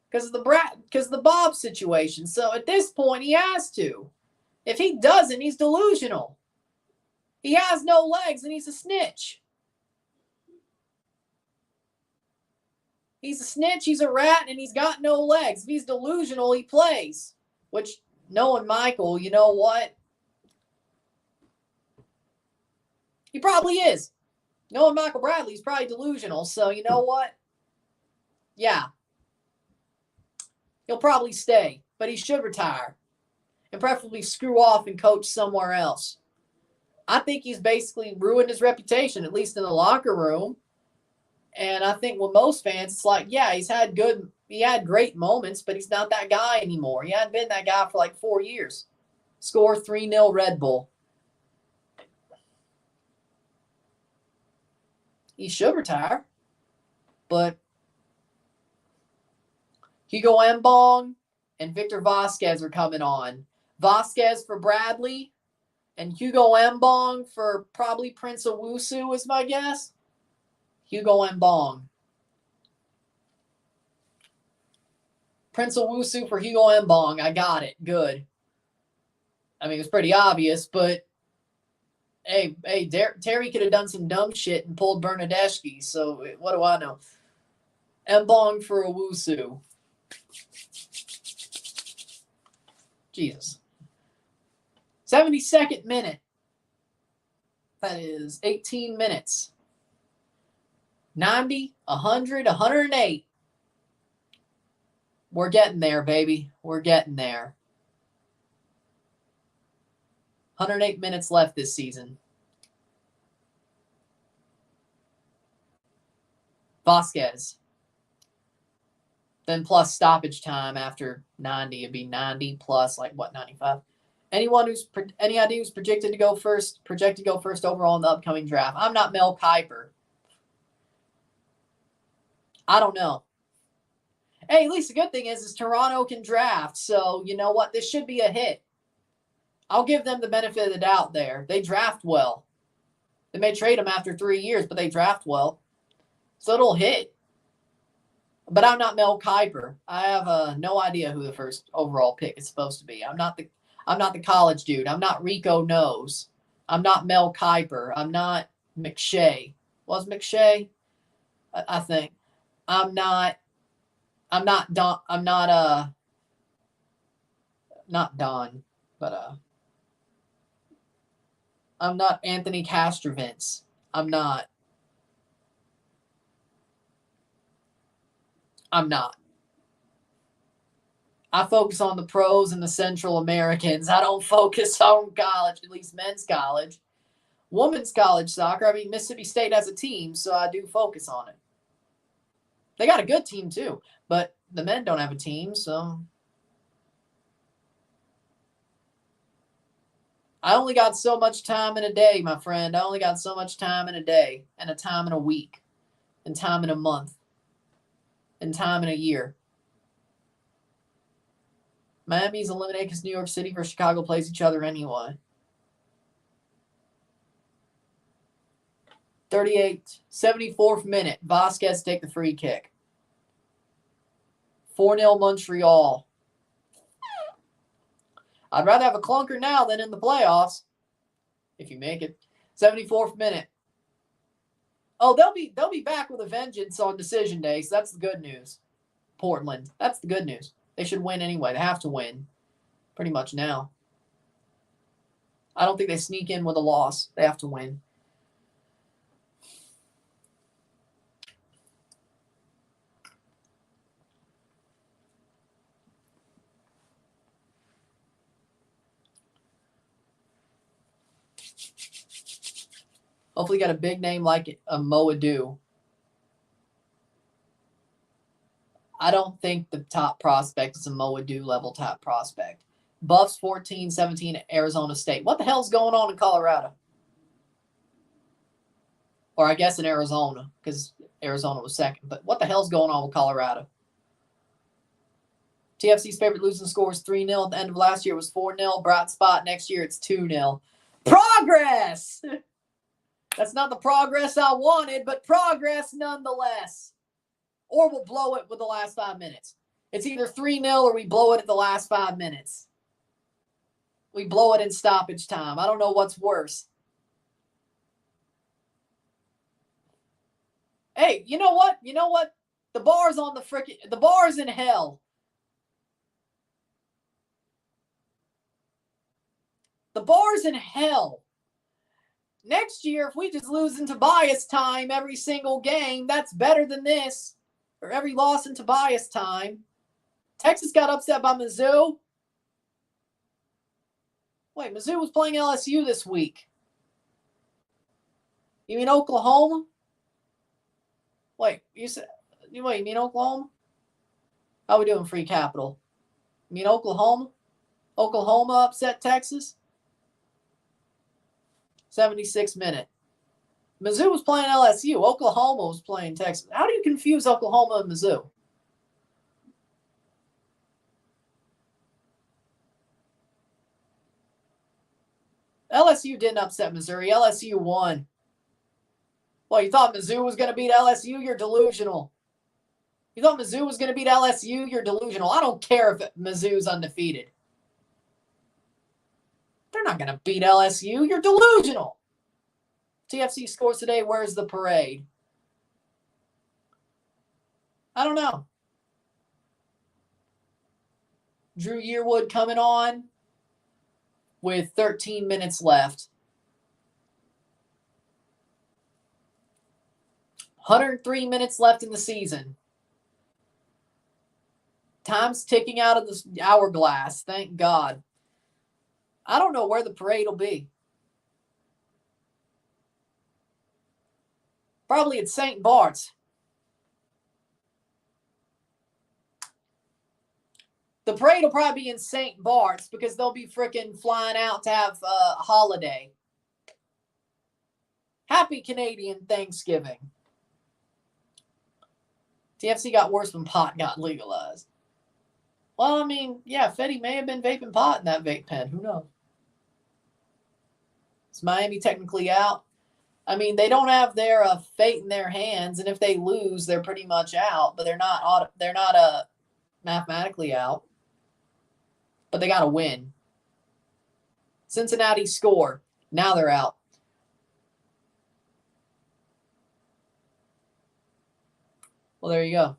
Because of the Bob situation. So at this point, he has to. If he doesn't, he's delusional. He has no legs and he's a snitch. He's a snitch, he's a rat, and he's got no legs. If he's delusional, he plays. Which, knowing Michael, you know what? He probably is. Knowing Michael Bradley, he's probably delusional. So, you know what? Yeah. He'll probably stay, but he should retire. And preferably screw off and coach somewhere else. I think he's basically ruined his reputation, at least in the locker room. And I think with most fans, it's like, yeah, he had great moments, but he's not that guy anymore. He hadn't been that guy for like 4 years. Score 3-0 Red Bull. He should retire. But Hugo Mbong and Victor Vasquez are coming on. Vasquez for Bradley and Hugo Mbong for probably Prince Owusu is my guess. Hugo Mbong. Prince Owusu for Hugo Mbong. I got it. Good. I mean, it's pretty obvious, but hey, Terry could have done some dumb shit and pulled Bernadeschi, so what do I know? Mbong for Owusu. Jesus. 72nd minute. That is 18 minutes. 90, 100, 108. We're getting there, baby. We're getting there. 108 minutes left this season. Vasquez. Then plus stoppage time after 90. It'd be 90 plus, like, what, 95? Any idea who's projected to go first overall in the upcoming draft? I'm not Mel Kiper. I don't know. Hey, at least the good thing is Toronto can draft. So, you know what? This should be a hit. I'll give them the benefit of the doubt there. They draft well. They may trade them after 3 years, but they draft well. So it'll hit. But I'm not Mel Kiper. I have no idea who the first overall pick is supposed to be. I'm not the college dude. I'm not Rico Knows. I'm not Mel Kiper. I'm not McShay. Was McShay? I think. I'm not Don, but I'm not Anthony Castrovins. I'm not. I focus on the pros and the Central Americans. I don't focus on college, at least men's college. Women's college soccer, I mean, Mississippi State has a team, so I do focus on it. They got a good team, too, but the men don't have a team, so. I only got so much time in a day, my friend. I only got so much time in a day, and a time in a week, and time in a month, and time in a year. Miami's eliminated because New York City versus Chicago plays each other anyway. 74th minute. Vasquez take the free kick. 4-0 Montreal. I'd rather have a clunker now than in the playoffs. If you make it. 74th minute. Oh, they'll be back with a vengeance on decision day, so that's the good news. Portland. That's the good news. They should win anyway. They have to win. Pretty much now. I don't think they sneak in with a loss. They have to win. Hopefully got a big name like a Moadu. I don't think the top prospect is a Moadu level top prospect. Buffs 14-17 Arizona State. What the hell's going on in Colorado? Or I guess in Arizona, because Arizona was second. But what the hell's going on with Colorado? TFC's favorite losing score was 3-0. At the end of last year it was 4-0. Bright spot. Next year it's 2-0. Progress! That's not the progress I wanted, but progress nonetheless. Or we'll blow it with the last 5 minutes. It's either 3-0 or we blow it at the last 5 minutes. we blow it in stoppage time. I don't know what's worse. Hey, you know what? You know what? The bar's on the bar's in hell. The bar's in hell. Next year, if we just lose in Tobias time every single game, that's better than this. Or every loss in Tobias time. Texas got upset by Mizzou. Wait, Mizzou was playing LSU this week. You mean Oklahoma? Wait, you mean Oklahoma? How we doing, Free Capital? You mean Oklahoma? Oklahoma upset Texas? 76 minute. Mizzou was playing LSU. Oklahoma was playing Texas. How do you confuse Oklahoma and Mizzou? LSU didn't upset Missouri. LSU won. Well, you thought Mizzou was going to beat LSU? You're delusional. You thought Mizzou was going to beat LSU? You're delusional. I don't care if Mizzou's undefeated. They're not going to beat LSU. You're delusional. TFC scores today. Where's the parade? I don't know. Drew Yearwood coming on with 13 minutes left. 103 minutes left in the season. Time's ticking out of the hourglass. Thank God. I don't know where the parade will be. Probably at St. Bart's. The parade will probably be in St. Bart's because they'll be freaking flying out to have a holiday. Happy Canadian Thanksgiving. TFC got worse when pot got legalized. Well, I mean, yeah, Fetty may have been vaping pot in that vape pen. Who knows? Is Miami technically out? I mean, they don't have their fate in their hands, and if they lose, they're pretty much out. But they're not mathematically out. But they got to win. Cincinnati score. Now they're out. Well, there you go.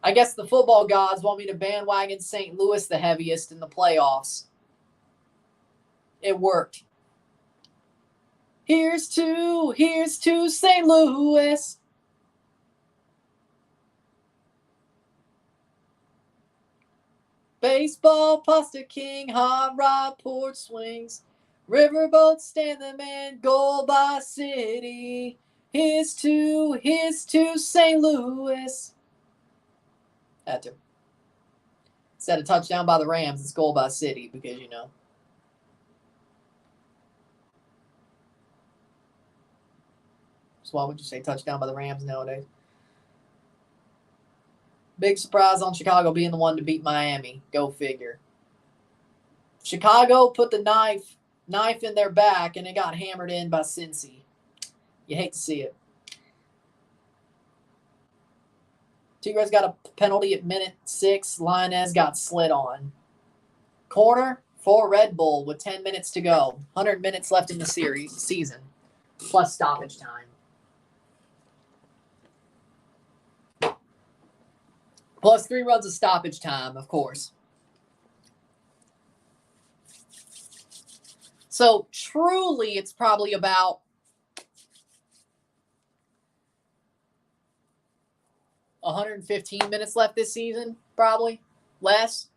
I guess the football gods want me to bandwagon St. Louis the heaviest in the playoffs. It worked. Here's to St. Louis. Baseball, pasta king, hot rod, port swings. Riverboat, stand the man, goal by city. Here's to St. Louis. Had to. Instead of touchdown by the Rams, it's goal by city because, you know. So why would you say touchdown by the Rams nowadays? Big surprise on Chicago being the one to beat Miami. Go figure. Chicago put the knife in their back, and it got hammered in by Cincy. You hate to see it. Tigres got a penalty at minute 6. Lioness got slid on. Corner for Red Bull with 10 minutes to go. 100 minutes left in the season, plus stoppage time. Plus 3 runs of stoppage time, of course. So truly, it's probably about 115 minutes left this season, probably. Less,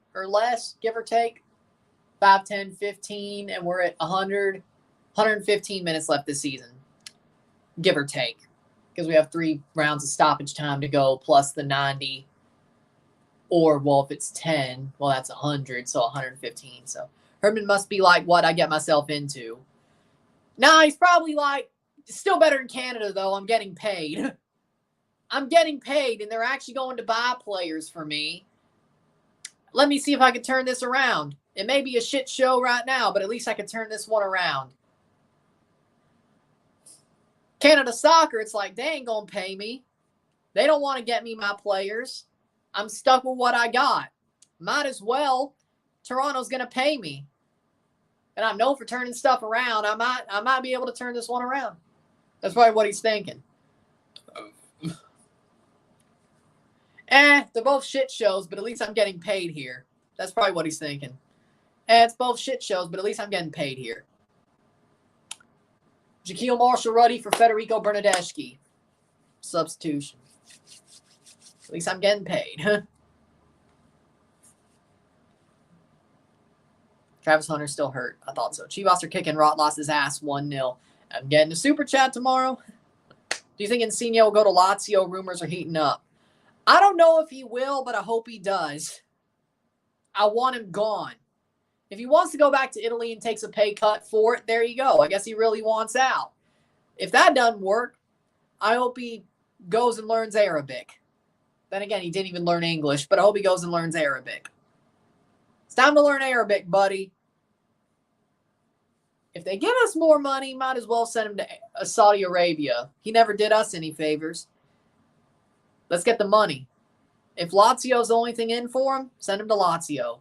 give or take. 5, 10, 15, and we're at 115 minutes left this season, give or take. Because we have 3 rounds of stoppage time to go, plus the 90. Or, well, if it's 10, well, that's 100, so 115. So Herman must be like what I get myself into. Nah, he's probably like, still better in Canada, though. I'm getting paid. I'm getting paid, and they're actually going to buy players for me. Let me see if I can turn this around. It may be a shit show right now, but at least I can turn this one around. Canada Soccer, it's like, they ain't going to pay me. They don't want to get me my players. I'm stuck with what I got. Might as well. Toronto's going to pay me. And I'm known for turning stuff around. I might be able to turn this one around. That's probably what he's thinking. They're both shit shows, but at least I'm getting paid here. That's probably what he's thinking. It's both shit shows, but at least I'm getting paid here. Jaquil Marshall-Ruddy for Federico Bernardeschi. Substitution. At least I'm getting paid. Travis Hunter's still hurt. I thought so. Chivas are kicking Rotlas's ass 1-0. I'm getting a super chat tomorrow. Do you think Insigne will go to Lazio? Rumors are heating up. I don't know if he will, but I hope he does. I want him gone. If he wants to go back to Italy and takes a pay cut for it, there you go. I guess he really wants out. If that doesn't work, I hope he goes and learns Arabic. Then again, he didn't even learn English, but I hope he goes and learns Arabic. It's time to learn Arabic, buddy. If they give us more money, might as well send him to Saudi Arabia. He never did us any favors. Let's get the money. If Lazio's the only thing in for him, send him to Lazio.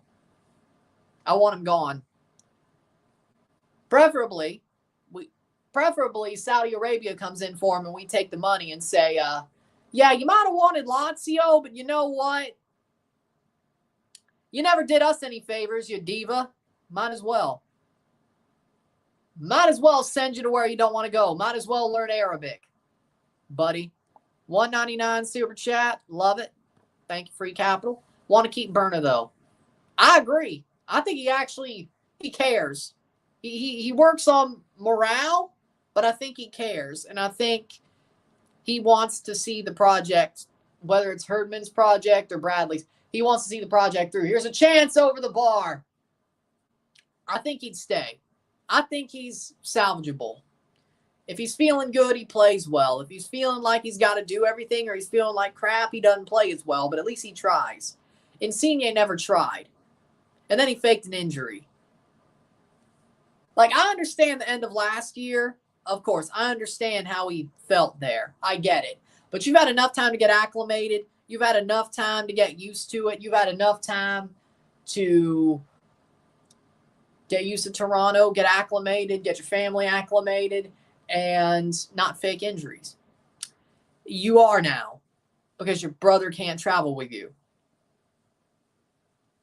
I want him gone. Preferably Saudi Arabia comes in for him and we take the money and say, yeah, you might have wanted Lazio, but you know what? You never did us any favors, you diva. Might as well. Might as well send you to where you don't want to go. Might as well learn Arabic, buddy. $1.99 super chat. Love it. Thank you, Free Capital. Want to keep Berna, though. I agree. I think he cares. He works on morale, but I think he cares. And I think he wants to see the project, whether it's Herdman's project or Bradley's, he wants to see the project through. Here's a chance over the bar. I think he'd stay. I think he's salvageable. If he's feeling good, he plays well. If he's feeling like he's got to do everything or he's feeling like crap, he doesn't play as well, but at least he tries. Insigne never tried. And then he faked an injury. Like, I understand the end of last year. Of course, I understand how he felt there. I get it. But you've had enough time to get acclimated. You've had enough time to get used to it. You've had enough time to get used to Toronto, get acclimated, get your family acclimated, and not fake injuries. You are now, because your brother can't travel with you.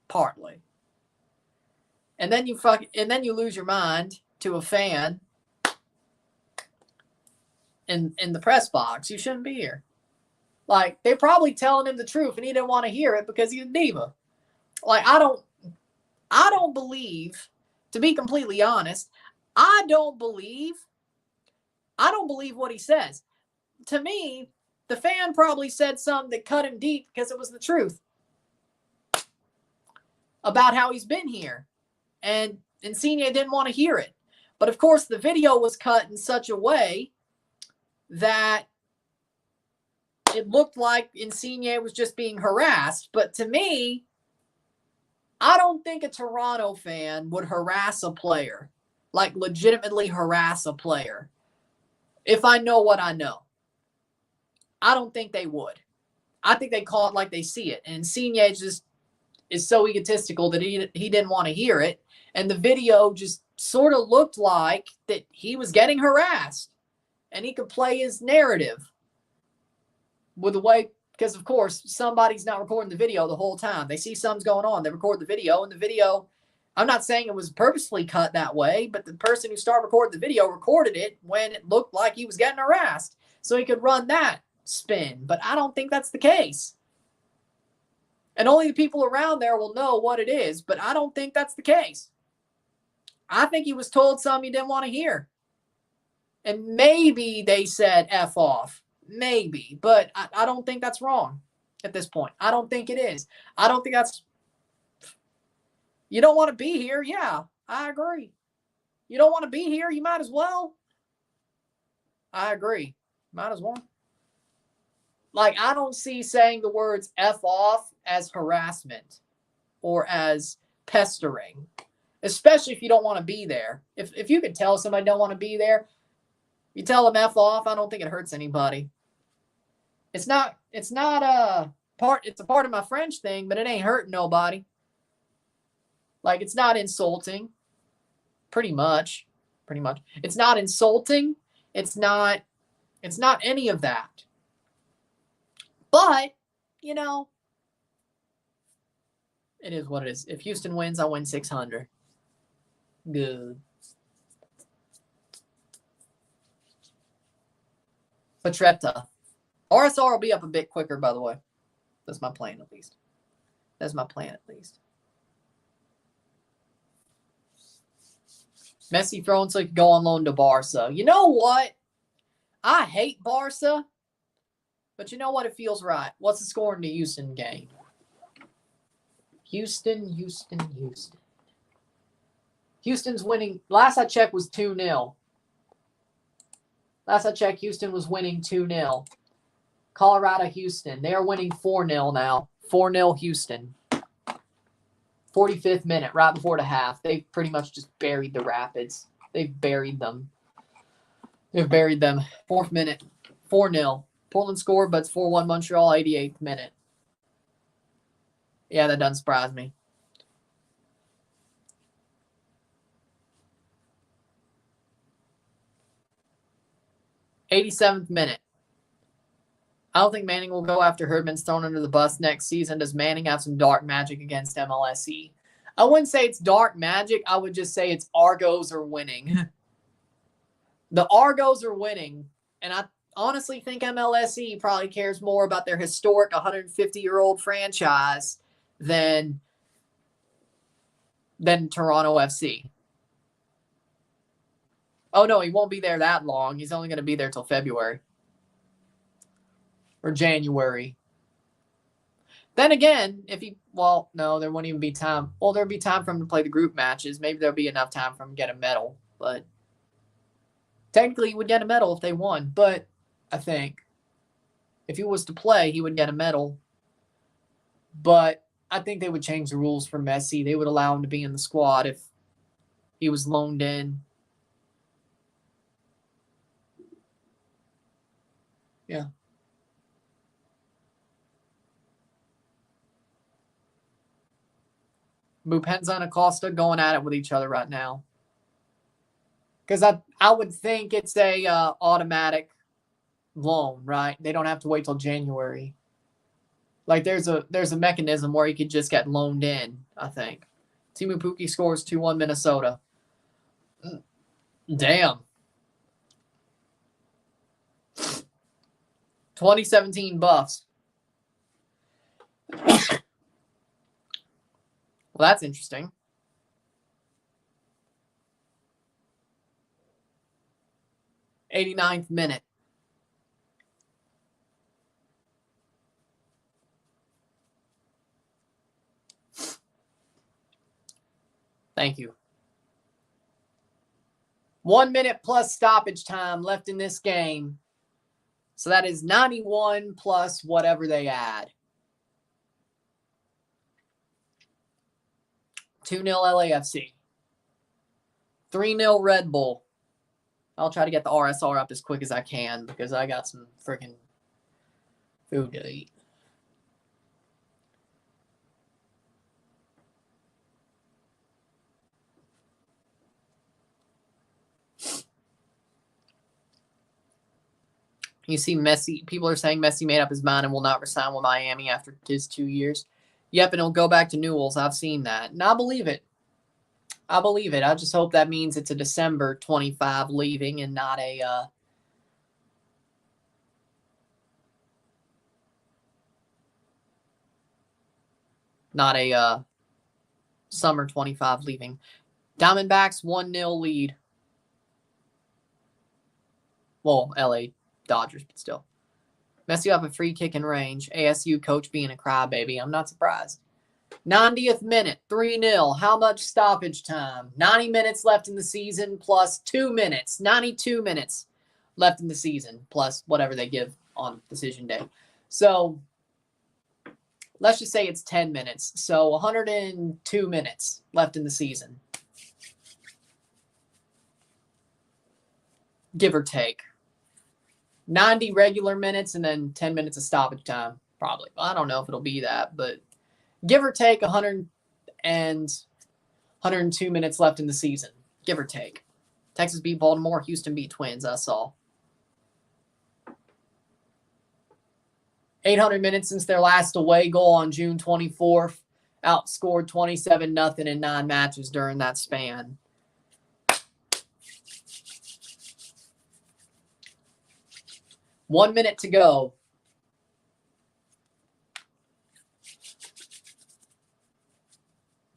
Partly. And then you lose your mind to a fan in the press box. You shouldn't be here. Like, they're probably telling him the truth and he didn't want to hear it because he's a diva. Like, I don't believe, to be completely honest, I don't believe what he says. To me, the fan probably said something that cut him deep because it was the truth about how he's been here. And Insigne didn't want to hear it. But of course, the video was cut in such a way that it looked like Insigne was just being harassed. But to me, I don't think a Toronto fan would harass a player, like legitimately harass a player, if I know what I know. I don't think they would. I think they call it like they see it. And Insigne just is so egotistical that he didn't want to hear it. And the video just sort of looked like that he was getting harassed. And he could play his narrative with the way, because of course, somebody's not recording the video the whole time. They see something's going on. They record the video, and the video, I'm not saying it was purposely cut that way, but the person who started recording the video recorded it when it looked like he was getting harassed. So he could run that spin. But I don't think that's the case. And only the people around there will know what it is, but I don't think that's the case. I think he was told something he didn't want to hear. And maybe they said F off. Maybe. But I don't think that's wrong at this point. I don't think it is. I don't think that's... You don't want to be here? Yeah, I agree. You don't want to be here? You might as well. I agree. Might as well. Like, I don't see saying the words F off as harassment or as pestering, especially if you don't want to be there. If you could tell somebody don't want to be there, you tell them F off, I don't think it hurts anybody. It's not a part. It's a part of my French thing, but it ain't hurting nobody. Like, it's not insulting. Pretty much. It's not insulting. It's not any of that. But, you know, it is what it is. If Houston wins, I win 600. Good. Petretta. RSR will be up a bit quicker, by the way. That's my plan, at least. Messi throwing so he could go on loan to Barca. You know what? I hate Barca, but you know what? It feels right. What's the score in the Houston game? Houston. Houston's winning. Last I checked was 2-0. Houston was winning 2-0. Colorado, Houston. They are winning 4-0 now. 4-0 Houston. 45th minute, right before the half. They pretty much just buried the Rapids. They've buried them. 4th minute, 4-0. Portland scored, but it's 4-1 Montreal, 88th minute. Yeah, that doesn't surprise me. '87th minute. I don't think Manning will go after Herdman's thrown under the bus next season. Does Manning have some dark magic against MLSE? I wouldn't say it's dark magic. I would just say it's Argos are winning. The Argos are winning, and I honestly think MLSE probably cares more about their historic 150-year-old franchise than Toronto FC. Oh, no, he won't be there that long. He's only going to be there till February. Or January. Then again, no, there won't even be time. Well, there'll be time for him to play the group matches. Maybe there'll be enough time for him to get a medal. But technically, he would get a medal if they won. But I think if he was to play, he would get a medal. But I think they would change the rules for Messi. They would allow him to be in the squad if he was loaned in. Yeah. Bupenza and Acosta going at it with each other right now. Because I would think it's a automatic loan, right? They don't have to wait till January. Like there's a mechanism where he could just get loaned in, I think. Timu Puki scores 2-1 Minnesota. Damn. 2017 Buffs. Well, that's interesting. '89th minute. Thank you. 1 minute plus stoppage time left in this game. So that is 91 plus whatever they add. 2-0 LAFC. 3-0 Red Bull. I'll try to get the RSR up as quick as I can because I got some freaking food to eat. You see Messi. People are saying Messi made up his mind and will not resign with Miami after his 2 years. Yep, and he'll go back to Newell's. I've seen that. And I believe it. I just hope that means it's a December 25 leaving and not a summer 25 leaving. Diamondbacks 1-0 lead. Well, LA Dodgers, but still. Messi off a free kick in range. ASU coach being a crybaby. I'm not surprised. 90th minute, 3-0. How much stoppage time? 90 minutes left in the season plus 2 minutes. 92 minutes left in the season plus whatever they give on decision day. So let's just say it's 10 minutes. So 102 minutes left in the season. Give or take. 90 regular minutes and then 10 minutes of stoppage time, probably. I don't know if it'll be that, but give or take 100 and 102 minutes left in the season, give or take. Texas beat Baltimore, Houston beat Twins, I saw. 800 minutes since their last away goal on June 24th. Outscored 27-0 in 9 matches during that span. One minute to go.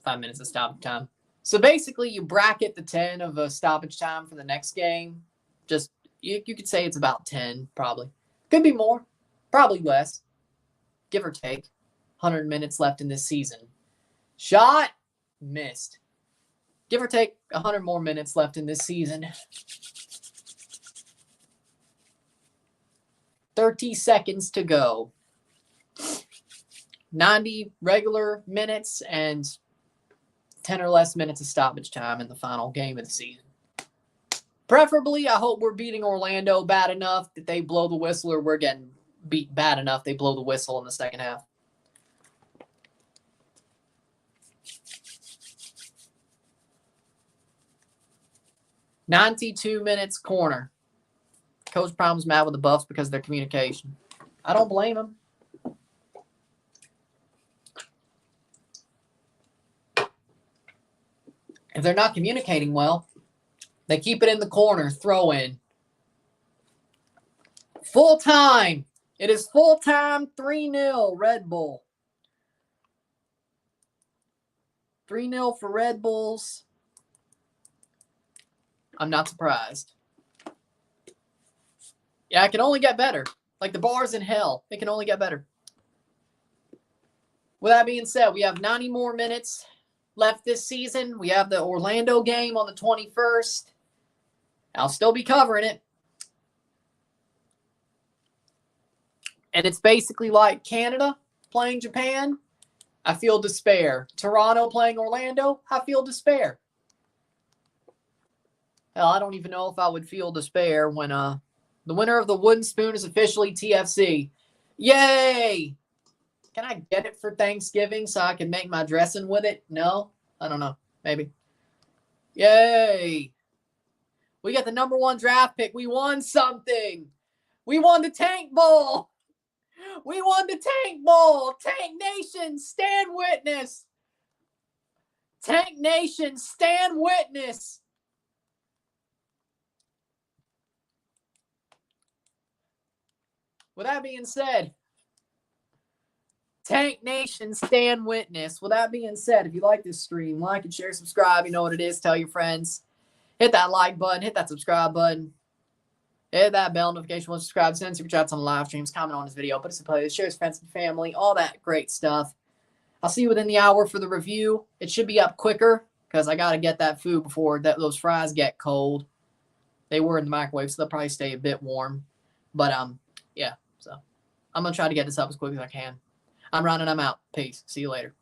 Five minutes of stoppage time. So basically, you bracket the 10 of a stoppage time for the next game. Just, you could say it's about 10, probably. Could be more, probably less, give or take. 100 minutes left in this season. Shot, missed. Give or take 100 more minutes left in this season. 30 seconds to go. 90 regular minutes and 10 or less minutes of stoppage time in the final game of the season. Preferably, I hope we're beating Orlando bad enough that they blow the whistle, or we're getting beat bad enough they blow the whistle in the second half. "92 minutes corner." Coach Prime was mad with the Buffs because of their communication. I don't blame him. If they're not communicating well, they keep it in the corner, throw in. Full time. It is full time, 3-0 Red Bull. 3-0 for Red Bulls. I'm not surprised. Yeah, it can only get better. Like the bar's in hell. It can only get better. With that being said, we have 90 more minutes left this season. We have the Orlando game on the 21st. I'll still be covering it. And it's basically like Canada playing Japan. I feel despair. Toronto playing Orlando. I feel despair. Hell, I don't even know if I would feel despair when the winner of the wooden spoon is officially TFC. Yay! Can I get it for Thanksgiving so I can make my dressing with it? No? I don't know. Maybe. Yay! We got the #1 draft pick. We won something. We won the Tank Bowl. We won the Tank Bowl. Tank Nation, stand witness. Tank Nation, stand witness. With that being said, Tank Nation, stand witness. With that being said, if you like this stream, like and share, subscribe. You know what it is. Tell your friends. Hit that like button. Hit that subscribe button. Hit that bell notification. Once subscribe. Send super chats on the live streams. Comment on this video. Put us in playlist. Share with friends and family. All that great stuff. I'll see you within the hour for the review. It should be up quicker because I got to get that food before those fries get cold. They were in the microwave, so they'll probably stay a bit warm. But, yeah. So I'm going to try to get this up as quick as I can. I'm Ron and I'm out. Peace. See you later.